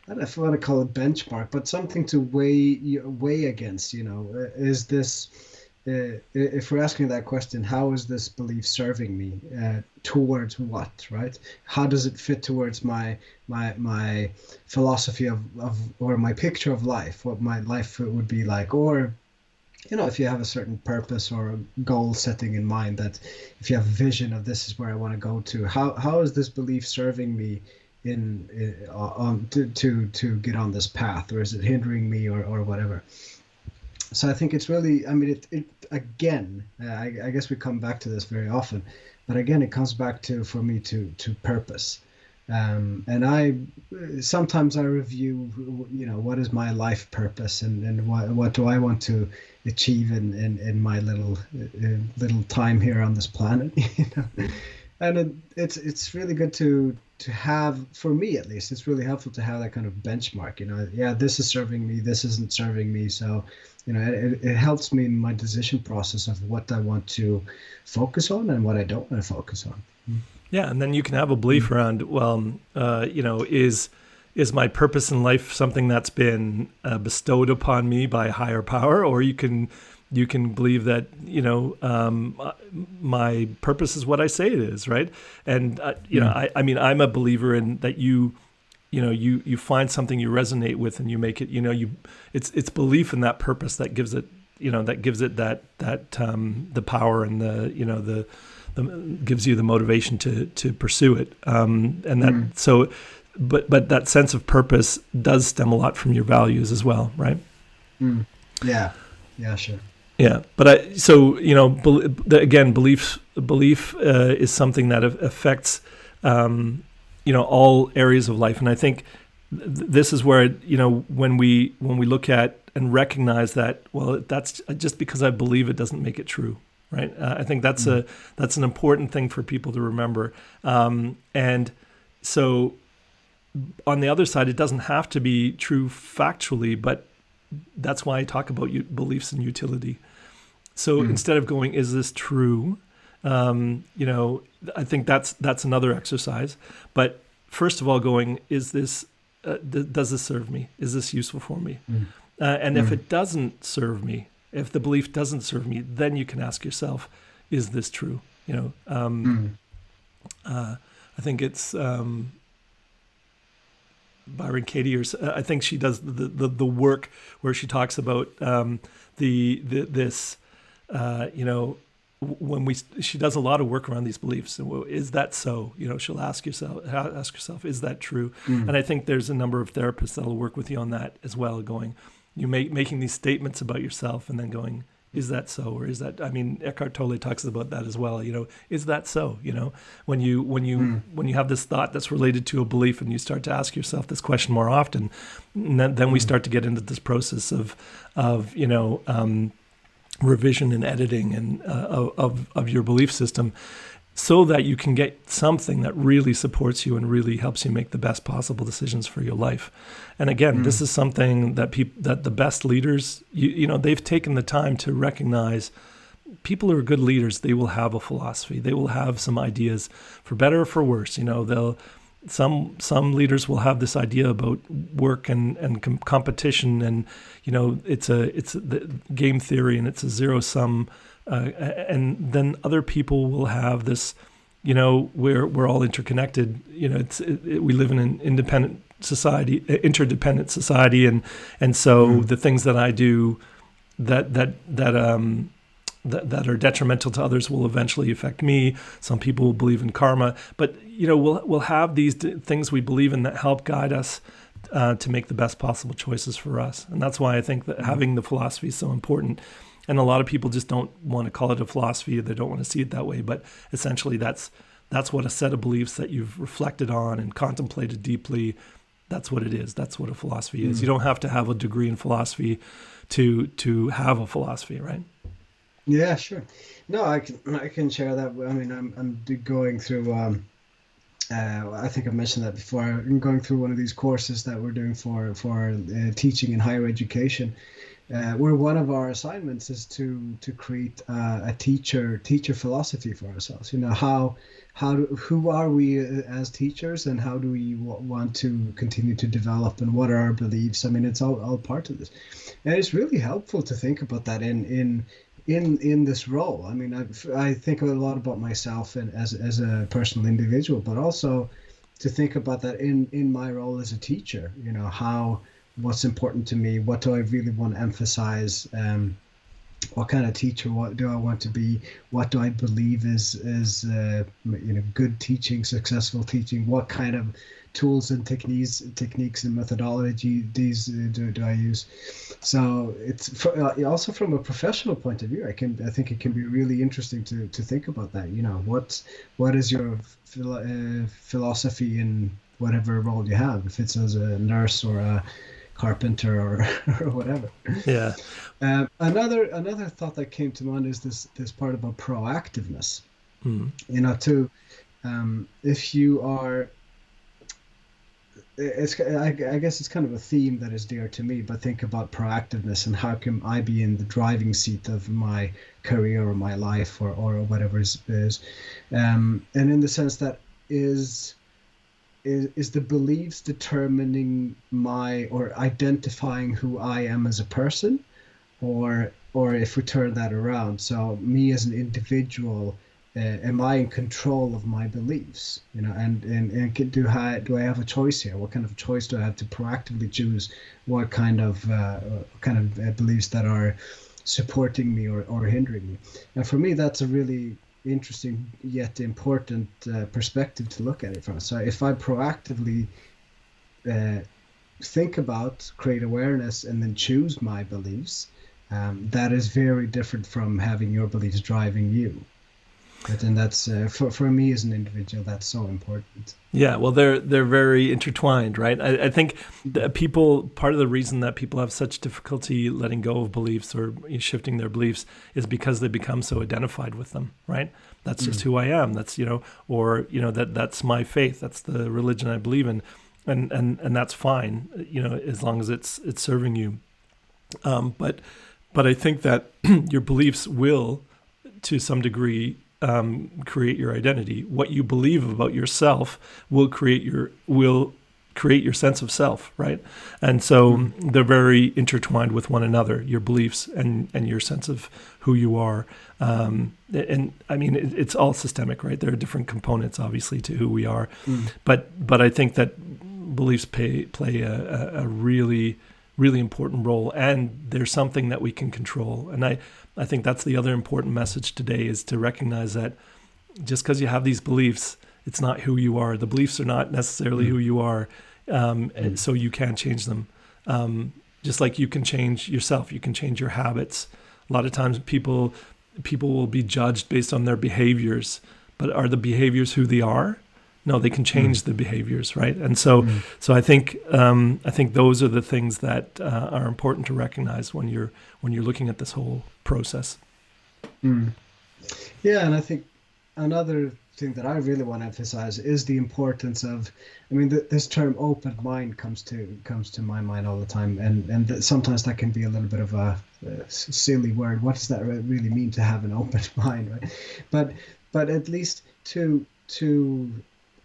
don't know if I want to call it benchmark, but something to weigh against. Is this if we're asking that question, how is this belief serving me towards what, right? How does it fit towards my philosophy of or my picture of life, what my life would be like, or if you have a certain purpose or a goal setting in mind, that if you have a vision of this is where I want to go to, how is this belief serving me in on to get on this path, or is it hindering me, or whatever? So I think it's really, I mean, it again, I guess we come back to this very often, but again, it comes back to, for me, to purpose. And sometimes I review, what is my life purpose, and what do I want to achieve in my little time here on this planet, and it's really good to have, for me at least, it's really helpful to have that kind of benchmark. Yeah, this is serving me, this isn't serving me. So, it helps me in my decision process of what I want to focus on and what I don't want to focus on. Yeah, and then you can have a belief around, well, is my purpose in life something that's been bestowed upon me by a higher power, or you can believe that my purpose is what I say it is, right? And I mean, I'm a believer in that you find something you resonate with and you make it, it's belief in that purpose that gives it that the power and the gives you the motivation to pursue it, and that so but that sense of purpose does stem a lot from your values as well, right? Yeah, sure. Yeah, but again, belief is something that affects all areas of life, and I think this is where when we look at and recognize that, well, that's just because I believe it doesn't make it true, right? I think that's an important thing for people to remember, and so on the other side, it doesn't have to be true factually, but that's why I talk about beliefs and utility. So instead of going, is this true? I think that's another exercise. But first of all, going, is this, does this serve me? Is this useful for me? And if it doesn't serve me, if the belief doesn't serve me, then you can ask yourself, is this true? I think it's Byron Katie, or I think she does the work where she talks about this. When she does a lot of work around these beliefs. And, well, is that so? She'll ask herself, is that true? And I think there's a number of therapists that'll work with you on that as well. Going, making these statements about yourself, and then going, is that so, or is that? I mean, Eckhart Tolle talks about that as well. Is that so? When you have this thought that's related to a belief, and you start to ask yourself this question more often, then we start to get into this process of revision and editing and of your belief system, so that you can get something that really supports you and really helps you make the best possible decisions for your life. And again, this is something that that the best leaders, they've taken the time to recognize. People who are good leaders, they will have a philosophy. They will have some ideas, for better or for worse. Some leaders will have this idea about work and competition, and it's the game theory, and it's a zero sum, and then other people will have this, we're all interconnected. We live in an interdependent society, and so the things that I do that are detrimental to others will eventually affect me. Some people will believe in karma, but we'll have these things we believe in that help guide us to make the best possible choices for us. And that's why I think that having the philosophy is so important. And a lot of people just don't want to call it a philosophy. They don't want to see it that way. But essentially, that's what a set of beliefs that you've reflected on and contemplated deeply. That's what it is. That's what a philosophy is. You don't have to have a degree in philosophy to have a philosophy, right? Yeah, sure. No, I can share that. I mean, I'm going through I think I mentioned that before. I'm going through one of these courses that we're doing for teaching in higher education, where one of our assignments is to create a teacher philosophy for ourselves. You know, who are we as teachers, and how do we want to continue to develop, and what are our beliefs? I mean, it's all part of this, and it's really helpful to think about that in this role. I mean, I think a lot about myself and as a personal individual, but also to think about that in my role as a teacher. You know, how what's important to me, what do I really want to emphasize, what kind of teacher what do I want to be, what do I believe is good teaching, successful teaching, what kind of tools and techniques and methodology these do I use. So it's also from a professional point of view, I think it can be really interesting to think about that. You know, what is your philosophy in whatever role you have, if it's as a nurse or a carpenter or, or whatever. Yeah. Another thought that came to mind is this part about proactiveness. Mm. You know, if you are, I guess it's kind of a theme that is dear to me. But think about proactiveness and how can I be in the driving seat of my career or my life or whatever is, and in the sense that is the beliefs determining my or identifying who I am as a person, or if we turn that around, so me as an individual, am I in control of my beliefs? You know, and do I have a choice here? What kind of choice do I have to proactively choose what kind of beliefs that are supporting me or hindering me? And for me, that's a really interesting yet important perspective to look at it from. So if I proactively uh, think about, create awareness, and then choose my beliefs, that is very different from having your beliefs driving you. But then that's for me as an individual, that's so important. Yeah, well, they're very intertwined, right? I think that part of the reason that people have such difficulty letting go of beliefs or shifting their beliefs is because they become so identified with them, right? That's just who I am. That's or that's my faith. That's the religion I believe in, and that's fine, as long as it's serving you. But I think that your beliefs will, to some degree, create your identity. What you believe about yourself will create your sense of self, right? And so they're very intertwined with one another, your beliefs and your sense of who you are. And I mean, it's all systemic, right? There are different components, obviously, to who we are. But I think that beliefs play a really, really important role, and there's something that we can control. And I think that's the other important message today, is to recognize that just because you have these beliefs, it's not who you are. The beliefs are not necessarily who you are, and so you can't change them. Just like you can change yourself, you can change your habits. A lot of times people will be judged based on their behaviors, but are the behaviors who they are? No, they can change the behaviors, right? And so I think those are the things that are important to recognize when you're looking at this whole process. Yeah, and I think another thing that I really want to emphasize is the importance of, I mean, this term "open mind" comes to my mind all the time, and sometimes that can be a little bit of a silly word. What does that really mean to have an open mind, right? But at least to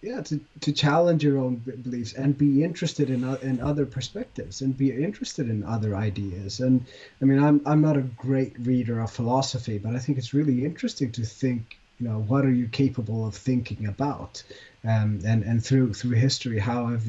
yeah, to challenge your own beliefs and be interested in other perspectives and be interested in other ideas. And I mean, I'm not a great reader of philosophy, but I think it's really interesting to think, what are you capable of thinking about? And through history, how have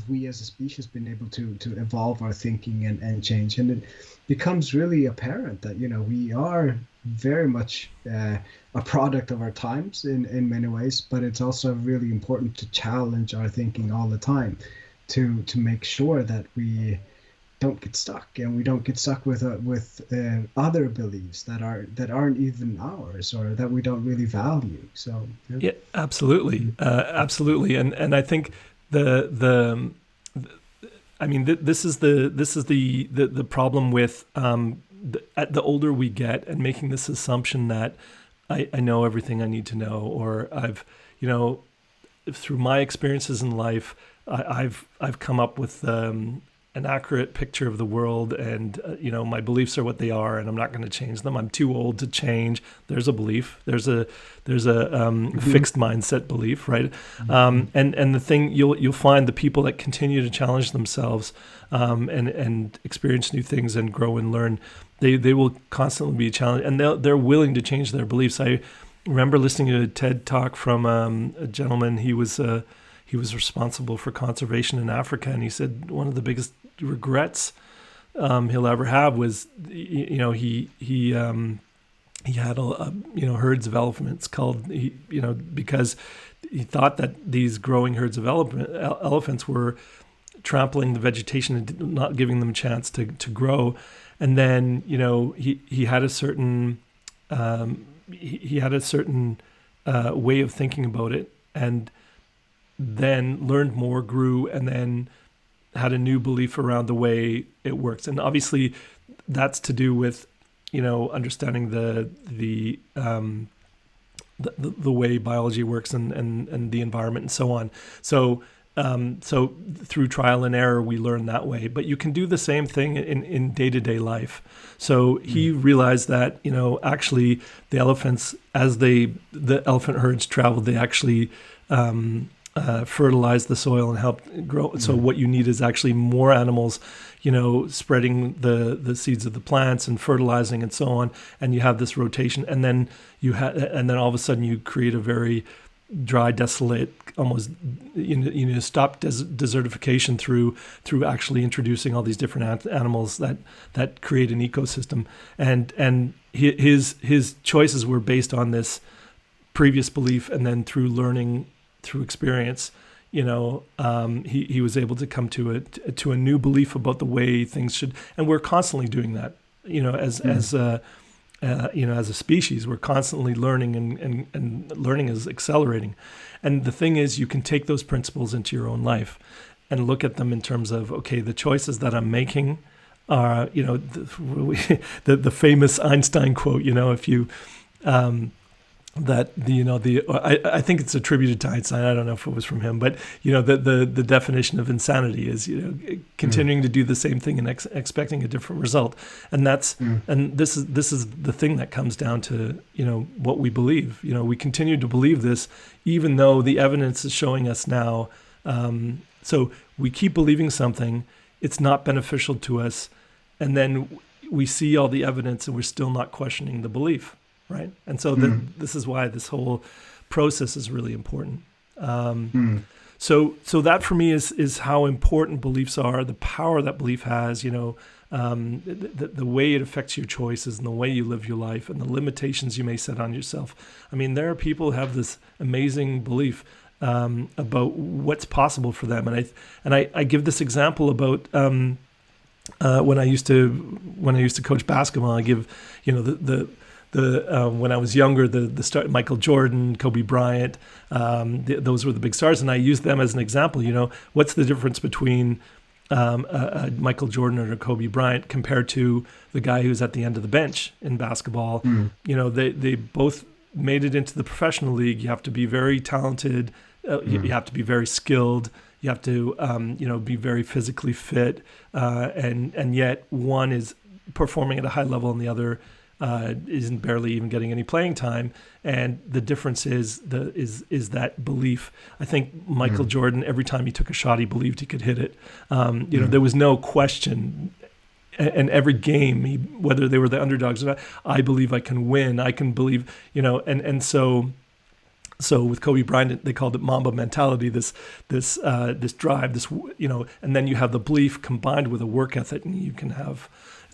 we as a species been able to evolve our thinking and change? And it becomes really apparent that we are very much a product of our times in many ways, but it's also really important to challenge our thinking all the time to make sure that we don't get stuck, and we don't get stuck with other beliefs that aren't even ours, or that we don't really value. So yeah, absolutely, absolutely, and I think the I mean, this is the problem with the older we get, and making this assumption that I know everything I need to know, or I've you know, through my experiences in life, I've come up with an accurate picture of the world, and you know, my beliefs are what they are, and I'm not going to change them. I'm too old to change. There's a belief. There's a fixed mindset belief, right? And the thing you'll find, the people that continue to challenge themselves and experience new things and grow and learn, they will constantly be challenged, and they're willing to change their beliefs. I remember listening to a TED talk from a gentleman. He was responsible for conservation in Africa, and he said one of the biggest regrets he'll ever have was, you know, he had herds of elephants culled, because he thought that these growing herds of elephants were trampling the vegetation and not giving them a chance to grow. And then, you know, he had a certain way of thinking about it, and then learned more, grew, and then had a new belief around the way it works. And obviously that's to do with, you know, understanding the way biology works and the environment and so on. So through trial and error, we learn that way. But you can do the same thing in day-to-day life. So he realized that, you know, actually the elephants, as the elephant herds traveled, they actually fertilize the soil and help grow. So what you need is actually more animals, you know, spreading the seeds of the plants and fertilizing and so on. And you have this rotation, and then all of a sudden you create a very dry, desolate, almost stop desertification through actually introducing all these different animals that create an ecosystem. And his choices were based on this previous belief, and then through learning, through experience, you know, he was able to come to a new belief about the way things should. And we're constantly doing that, you know, as a species. We're constantly learning, and learning is accelerating. And the thing is, you can take those principles into your own life and look at them in terms of, okay, the choices that I'm making are, you know, the famous Einstein quote, you know, if you I think it's attributed to Einstein. I don't know if it was from him, but you know, the definition of insanity is, you know, continuing to do the same thing and expecting a different result. And that's and this is the thing that comes down to, you know, what we believe. You know, we continue to believe this even though the evidence is showing us now. So we keep believing something, it's not beneficial to us, and then we see all the evidence and we're still not questioning the belief. Right. And so this is why this whole process is really important. So that for me is how important beliefs are, the power that belief has, you know, the way it affects your choices and the way you live your life and the limitations you may set on yourself. I mean, there are people who have this amazing belief about what's possible for them. And I give this example about when I used to coach basketball. I give, you know, when I was younger, the start, Michael Jordan, Kobe Bryant, those were the big stars, and I used them as an example. You know, what's the difference between a Michael Jordan or a Kobe Bryant compared to the guy who's at the end of the bench in basketball? You know, they both made it into the professional league. You have to be very talented. You have to be very skilled. You have to, you know, be very physically fit, and yet one is performing at a high level and the other isn't barely even getting any playing time. And the difference is that belief. I think Michael Jordan, every time he took a shot, he believed he could hit it. You know, there was no question. And every game, whether they were the underdogs or not, I believe I can win. I can believe, you know, and so with Kobe Bryant, they called it Mamba mentality. This drive, this, you know, and then you have the belief combined with a work ethic, and you can have.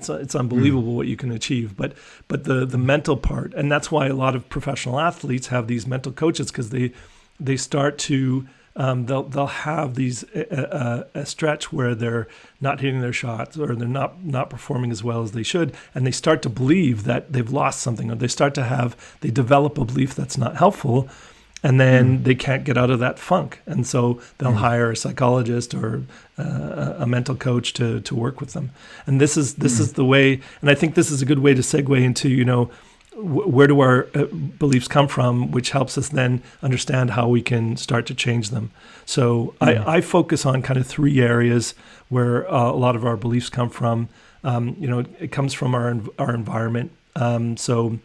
It's unbelievable what you can achieve, but the mental part, and that's why a lot of professional athletes have these mental coaches, because they start to they'll have these a stretch where they're not hitting their shots or they're not performing as well as they should, and they start to believe that they've lost something, or they develop a belief that's not helpful. And then they can't get out of that funk. And so they'll hire a psychologist or a mental coach to work with them. And this is the way, and I think this is a good way to segue into, you know, where do our beliefs come from, which helps us then understand how we can start to change them. So I focus on kind of three areas where a lot of our beliefs come from. It comes from our environment. So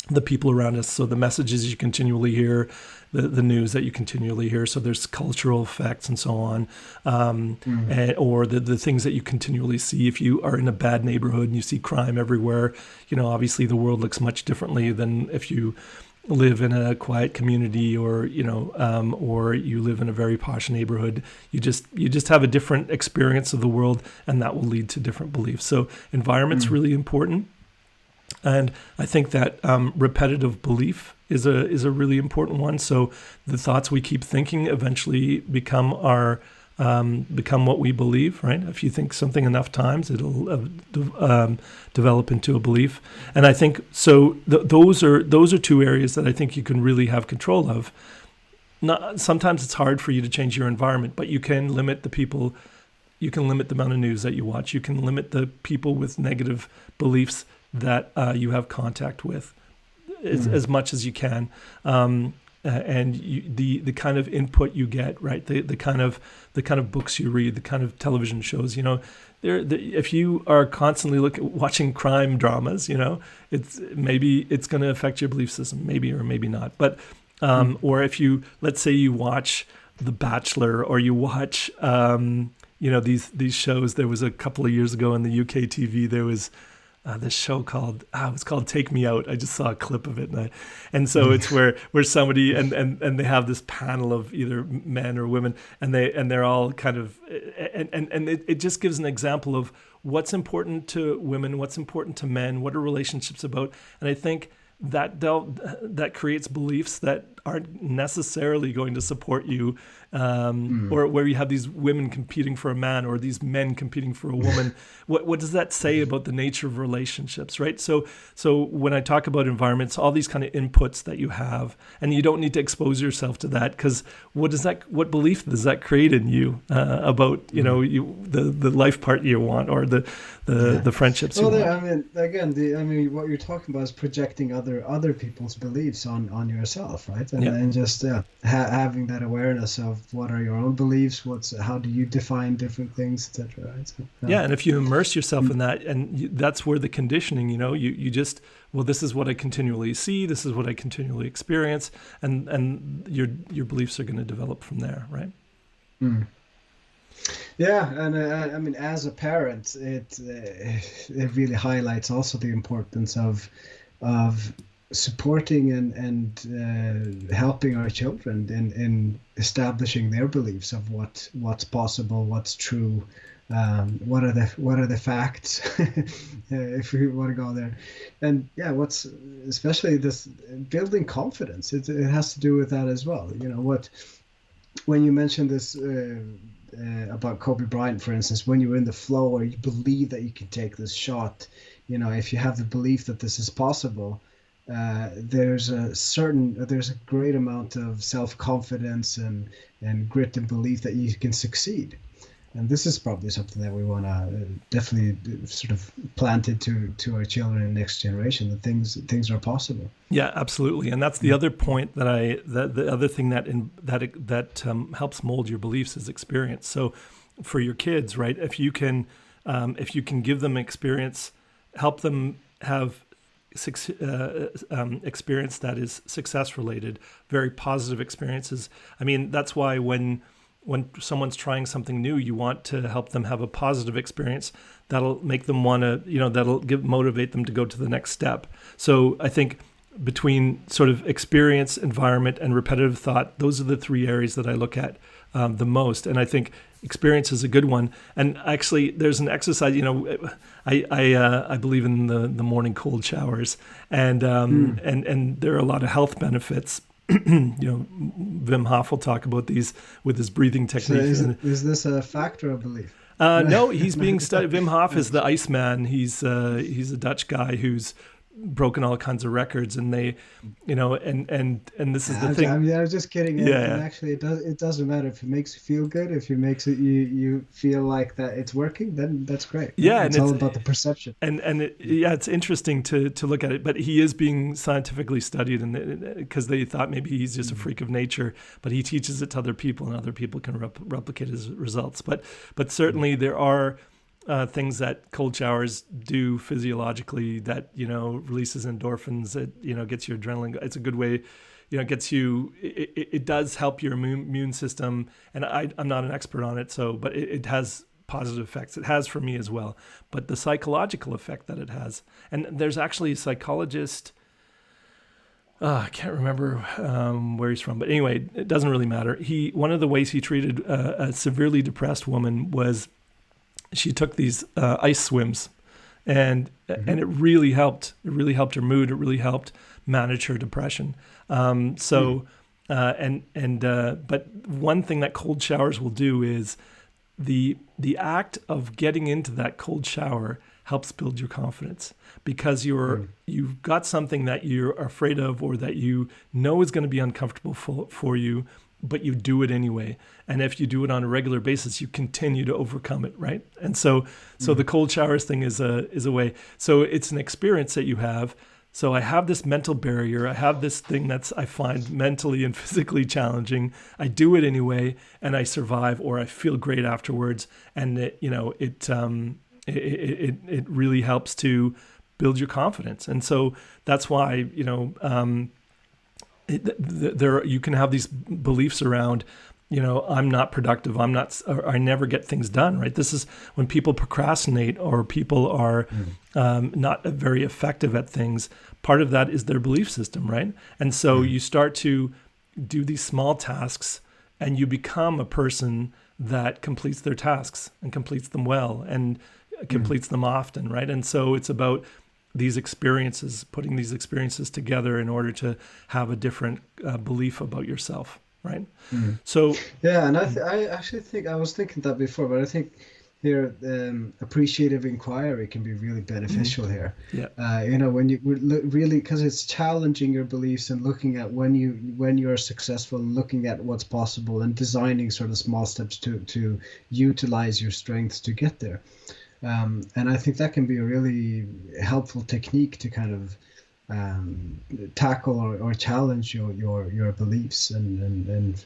the people around us, so the messages you continually hear, the news that you continually hear. So there's cultural effects and so on, or the things that you continually see. If you are in a bad neighborhood and you see crime everywhere, obviously the world looks much differently than if you live in a quiet community, or you live in a very posh neighborhood. You just have a different experience of the world, and that will lead to different beliefs. So environment's really important. And I think that repetitive belief is a really important one. So the thoughts we keep thinking eventually become what we believe, right? If you think something enough times, it'll develop into a belief. And I think so. Those are two areas that I think you can really have control of. Sometimes it's hard for you to change your environment, but you can limit the people. You can limit the amount of news that you watch. You can limit the people with negative beliefs that you have contact with as much as you can. And the kind of input you get, right? The kind of books you read, the kind of television shows, if you are constantly watching crime dramas, it's going to affect your belief system, maybe or maybe not. But or if let's say you watch The Bachelor, or you watch these shows. There was a couple of years ago in the UK TV, there was this show called it was called Take Me Out. I just saw a clip of it, and so it's where somebody and they have this panel of either men or women, and they're all kind of and it just gives an example of what's important to women, what's important to men, what are relationships about. And I think that creates beliefs that aren't necessarily going to support you, or where you have these women competing for a man, or these men competing for a woman. What does that say about the nature of relationships, right? So when I talk about environments, all these kind of inputs that you have, and you don't need to expose yourself to that, because what belief does that create in you about the life partner you want, or the friendships you want? I mean, what you're talking about is projecting other people's beliefs on yourself, right? And just having that awareness of what are your own beliefs, how do you define different things, etc. Right? So, and if you immerse yourself in that, and that's where the conditioning, you just, well, this is what I continually see, this is what I continually experience, and your beliefs are going to develop from there, right? Yeah, and I mean, as a parent, it really highlights also the importance of supporting and helping our children in establishing their beliefs of what's possible, what's true, what are the facts, if we want to go there. And what's especially this building confidence, it has to do with that as well. When you mentioned this about Kobe Bryant, for instance, when you're in the flow or you believe that you can take this shot, if you have the belief that this is possible, there's a great amount of self-confidence and grit and belief that you can succeed. And this is probably something that we want to definitely sort of plant into our children and next generation, that things are possible. Yeah, absolutely. And that's the other point the other thing that helps mold your beliefs is experience. So for your kids, right, if you can give them experience, help them have experience that is success related, very positive experiences. I mean, that's why when someone's trying something new, you want to help them have a positive experience that'll make them want to, motivate them to go to the next step. So I think between sort of experience, environment, and repetitive thought, those are the three areas that I look at the most. And I think experience is a good one. And actually, there's an exercise. I believe in the morning cold showers, and there are a lot of health benefits. Wim Hof will talk about these with his breathing techniques. So is this a fact or a belief? No, he's being studied. Wim Hof is the Iceman. He's a Dutch guy who's broken all kinds of records, and they, and this is the I thing. mean, I was just kidding, and Yeah, actually, it doesn't matter if it makes you feel good. If it makes it you feel like that it's working, then that's great. Right? yeah, and It's all about the perception. yeah, it's interesting to look at it, but he is being scientifically studied, and because they thought maybe he's just a freak of nature, but he teaches it to other people, and other people can replicate his results. But certainly there are things that cold showers do physiologically that releases endorphins. It gets your adrenaline. It's a good way. It gets you. It does help your immune system, and I'm not an expert on it, but it has positive effects. It has for me as well. But the psychological effect that it has, and there's actually a psychologist. I can't remember where he's from, but anyway, it doesn't really matter. One of the ways he treated a severely depressed woman was she took these ice swims, and it really helped. It really helped her mood. It really helped manage her depression. But one thing that cold showers will do is the act of getting into that cold shower helps build your confidence, because you've got something that you're afraid of, or that is going to be uncomfortable for you, but you do it anyway. And if you do it on a regular basis, you continue to overcome it, right? And so the cold showers thing is a way. So it's an experience that you have. So I have this mental barrier. I have this thing I find mentally and physically challenging. I do it anyway, and I survive, or I feel great afterwards. And it really helps to build your confidence. And so that's why you can have these beliefs around, I'm not productive, I never get things done, right? This is when people procrastinate, or people are not very effective at things. Part of that is their belief system, right? And so you start to do these small tasks, and you become a person that completes their tasks, and completes them well, and completes them often, right? And so it's about these experiences, putting these experiences together in order to have a different belief about yourself, right? So yeah, and I actually think I was thinking that before, but I think here appreciative inquiry can be really beneficial here. Yeah. When you really, because it's challenging your beliefs, and looking at when you are successful, looking at what's possible, and designing sort of small steps to utilize your strengths to get there. And I think that can be a really helpful technique to kind of tackle or challenge your beliefs, and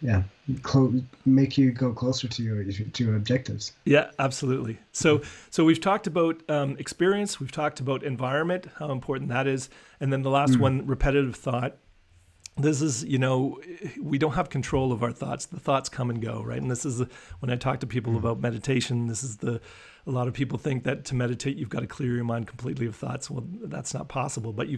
make you go closer to your objectives. Yeah, absolutely. So we've talked about experience, we've talked about environment, how important that is, and then the last one, repetitive thought. This is, we don't have control of our thoughts. The thoughts come and go, right? And this is when I talk to people about meditation, a lot of people think that to meditate, you've got to clear your mind completely of thoughts. Well, that's not possible, but you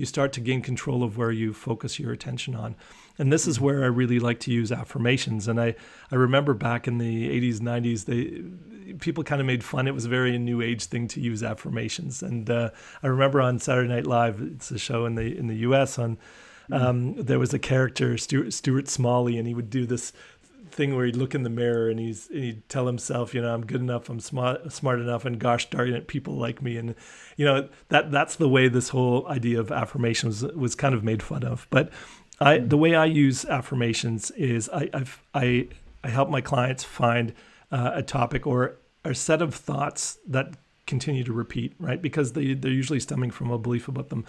start to gain control of where you focus your attention on. And this is where I really like to use affirmations. And I remember back in the 80s, 90s, people kind of made fun. It was a very new age thing to use affirmations. And I remember on Saturday Night Live, it's a show in the US there was a character, Stuart Smalley, and he would do this thing where he'd look in the mirror and he'd tell himself, I'm good enough, I'm smart enough, and gosh darn it, people like me. And that's the way this whole idea of affirmations was kind of made fun of. But the way I use affirmations is I help my clients find a topic or a set of thoughts that continue to repeat, right? Because they're usually stemming from a belief about them.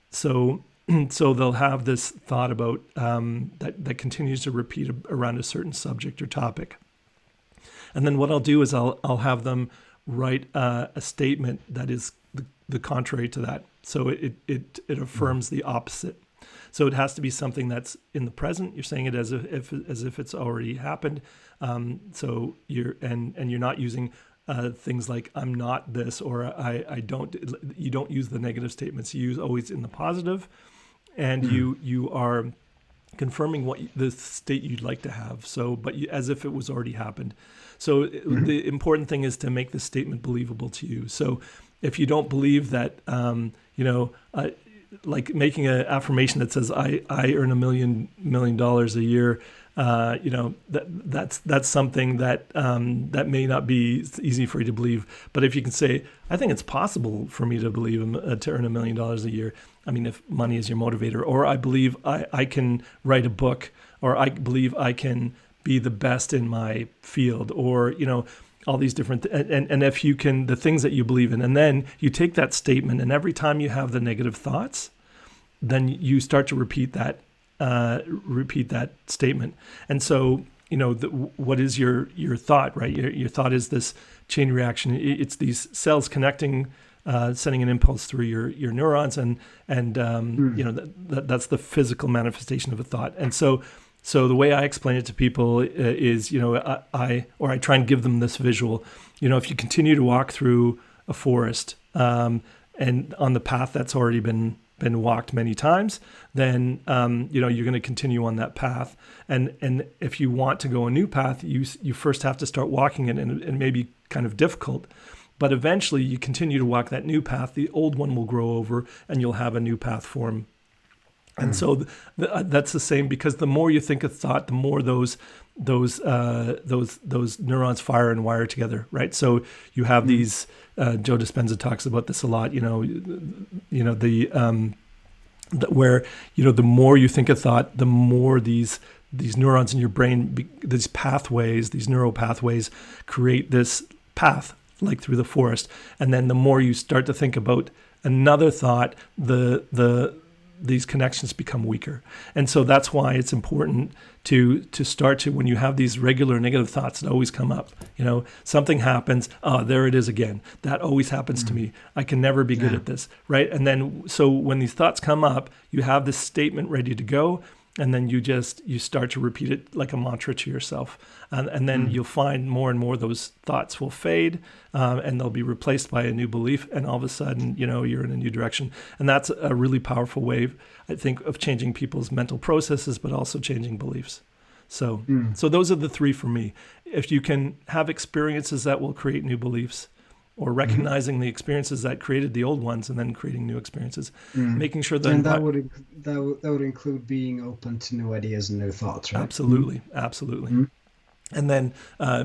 So they'll have this thought about that continues to repeat around a certain subject or topic. And then what I'll do is I'll have them write a statement that is the contrary to that. So it affirms the opposite. So it has to be something that's in the present. You're saying it as if it's already happened. So you're not using things like I'm not this, or I don't. You don't use the negative statements. You use always in the positive. And you are confirming the state you'd like to have. So, but as if it was already happened. So the important thing is to make the statement believable to you. So if you don't believe that, like making an affirmation that says I earn $1 million a year, that's something that that may not be easy for you to believe. But if you can say, I think it's possible for me to believe to earn $1 million a year. I mean, if money is your motivator, or I believe I can write a book, or I believe I can be the best in my field, or all these different and if you can, the things that you believe in, and then you take that statement, and every time you have the negative thoughts, then you start to repeat that statement. And so what is your thought, right? Your thought is this chain reaction. It's these cells connecting, sending an impulse through your neurons, and that's the physical manifestation of a thought. And so the way I explain it to people is, I try and give them this visual. If you continue to walk through a forest, and on the path that's already been walked many times, then you're going to continue on that path. And if you want to go a new path, you first have to start walking it, and it may be kind of difficult. But eventually you continue to walk that new path, the old one will grow over, and you'll have a new path form. And so that's the same, because the more you think a thought, the more those neurons fire and wire together, right? So you have these. Joe Dispenza talks about this a lot. Where the more you think a thought, the more these neurons in your brain, these pathways, these neural pathways, create this path like through the forest. And then the more you start to think about another thought, these connections become weaker. And so that's why it's important to start to, when you have these regular negative thoughts that always come up, something happens, there it is again. That always happens to me. I can never be good at this, right? And then, so when these thoughts come up, you have this statement ready to go, and then you start to repeat it like a mantra to yourself. And then you'll find more and more those thoughts will fade, and they'll be replaced by a new belief. And all of a sudden, you're in a new direction. And that's a really powerful way, I think, of changing people's mental processes, but also changing beliefs. So those are the three for me. If you can have experiences that will create new beliefs, or recognizing the experiences that created the old ones, and then creating new experiences, making sure that... And that would include being open to new ideas and new thoughts, right? Absolutely. And then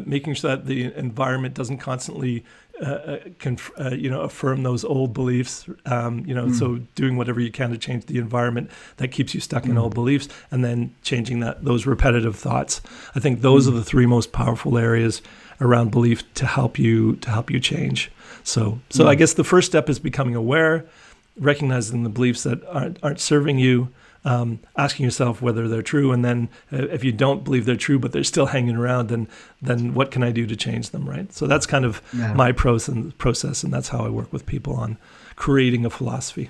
making sure that the environment doesn't constantly affirm those old beliefs, so doing whatever you can to change the environment that keeps you stuck in old beliefs, and then changing those repetitive thoughts. I think those are the three most powerful areas around belief to help you change. So I guess the first step is becoming aware, recognizing the beliefs that aren't serving you, asking yourself whether they're true, and then if you don't believe they're true but they're still hanging around, then what can I do to change them, right? So that's kind of my process, and that's how I work with people on creating a philosophy.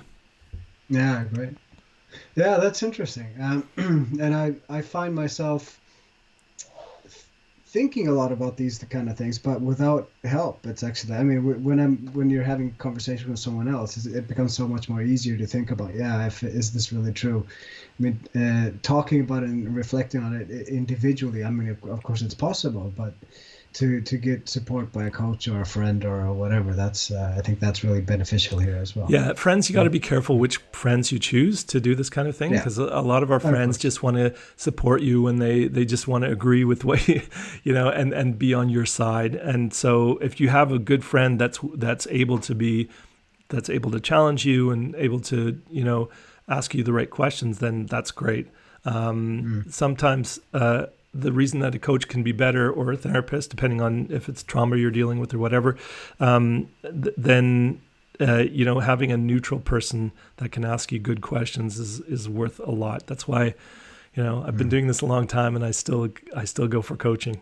Yeah, great. Yeah, that's interesting. And I find myself thinking a lot about these kind of things, but without help. It's actually, I mean, when you're having a conversation with someone else, it becomes so much more easier to think about. Is this really true? I mean, talking about it and reflecting on it individually. I mean, of course, it's possible, but to get support by a coach or a friend or whatever, that's I think that's really beneficial here as well. Yeah, friends, you got to be careful which friends you choose to do this kind of thing, because a lot of our friends just want to support you, and they just want to agree with what you and be on your side. And so if you have a good friend that's able to challenge you and able to ask you the right questions, then that's great. Sometimes the reason that a coach can be better, or a therapist, depending on if it's trauma you're dealing with or whatever, then having a neutral person that can ask you good questions is worth a lot. That's why I've been doing this a long time, and I still go for coaching.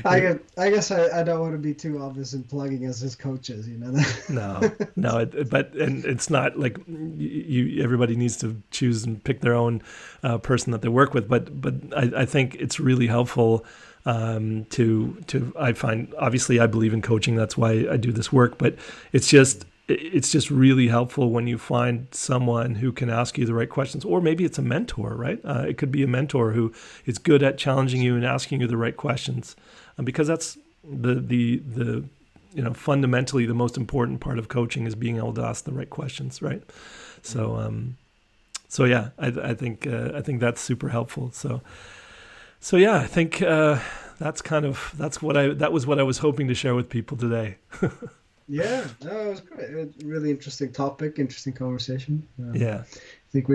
I guess I don't want to be too obvious in plugging us as coaches, No, but it's not like everybody needs to choose and pick their own person that they work with. But I think it's really helpful I find, obviously I believe in coaching, that's why I do this work, but it's just really helpful when you find someone who can ask you the right questions, or maybe it's a mentor, right? It could be a mentor who is good at challenging you and asking you the right questions, because that's the fundamentally the most important part of coaching, is being able to ask the right questions, right? So So yeah, I think that's super helpful. So yeah, I think that was what I was hoping to share with people today. Yeah, no, it was great. Really interesting topic, interesting conversation. Yeah. I think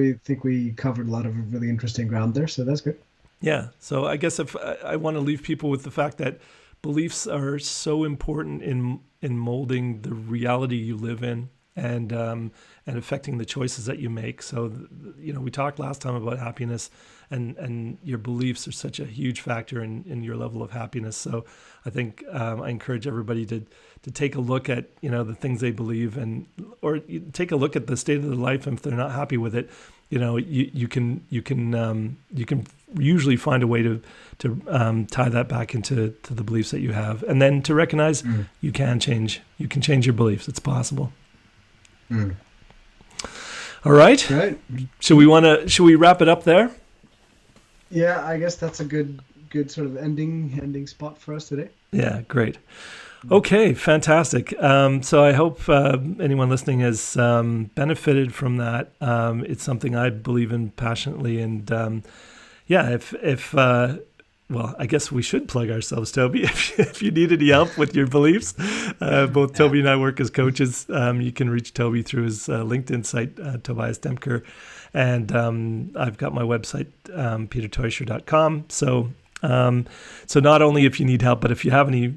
we covered a lot of really interesting ground there, so that's good. Yeah. So I guess if I want to leave people with the fact that beliefs are so important in molding the reality you live in and affecting the choices that you make. So we talked last time about happiness, and your beliefs are such a huge factor in your level of happiness. So I think I encourage everybody to take a look at the things they believe, or take a look at the state of their life. And if they're not happy with it, you can usually find a way to tie that back into the beliefs that you have, and then to recognize you can change your beliefs. It's possible. Mm. All right. Right. Should we wrap it up there? Yeah, I guess that's a good sort of ending spot for us today. Yeah, great. Okay, fantastic. So I hope anyone listening has benefited from that. It's something I believe in passionately, and yeah, well, I guess we should plug ourselves, Toby. If you need any help with your beliefs, both Toby and I work as coaches. You can reach Toby through his LinkedIn site, Tobias Demker, and I've got my website, peterteuscher.com. So not only if you need help, but if you have any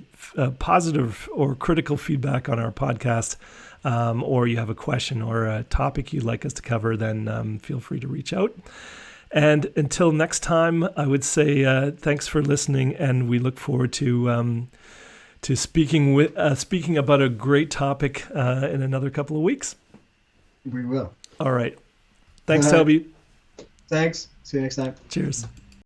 positive or critical feedback on our podcast, or you have a question or a topic you'd like us to cover, then feel free to reach out. And until next time, I would say thanks for listening, and we look forward to speaking about a great topic in another couple of weeks. We will. All right. Thanks, Toby. Thanks. See you next time. Cheers.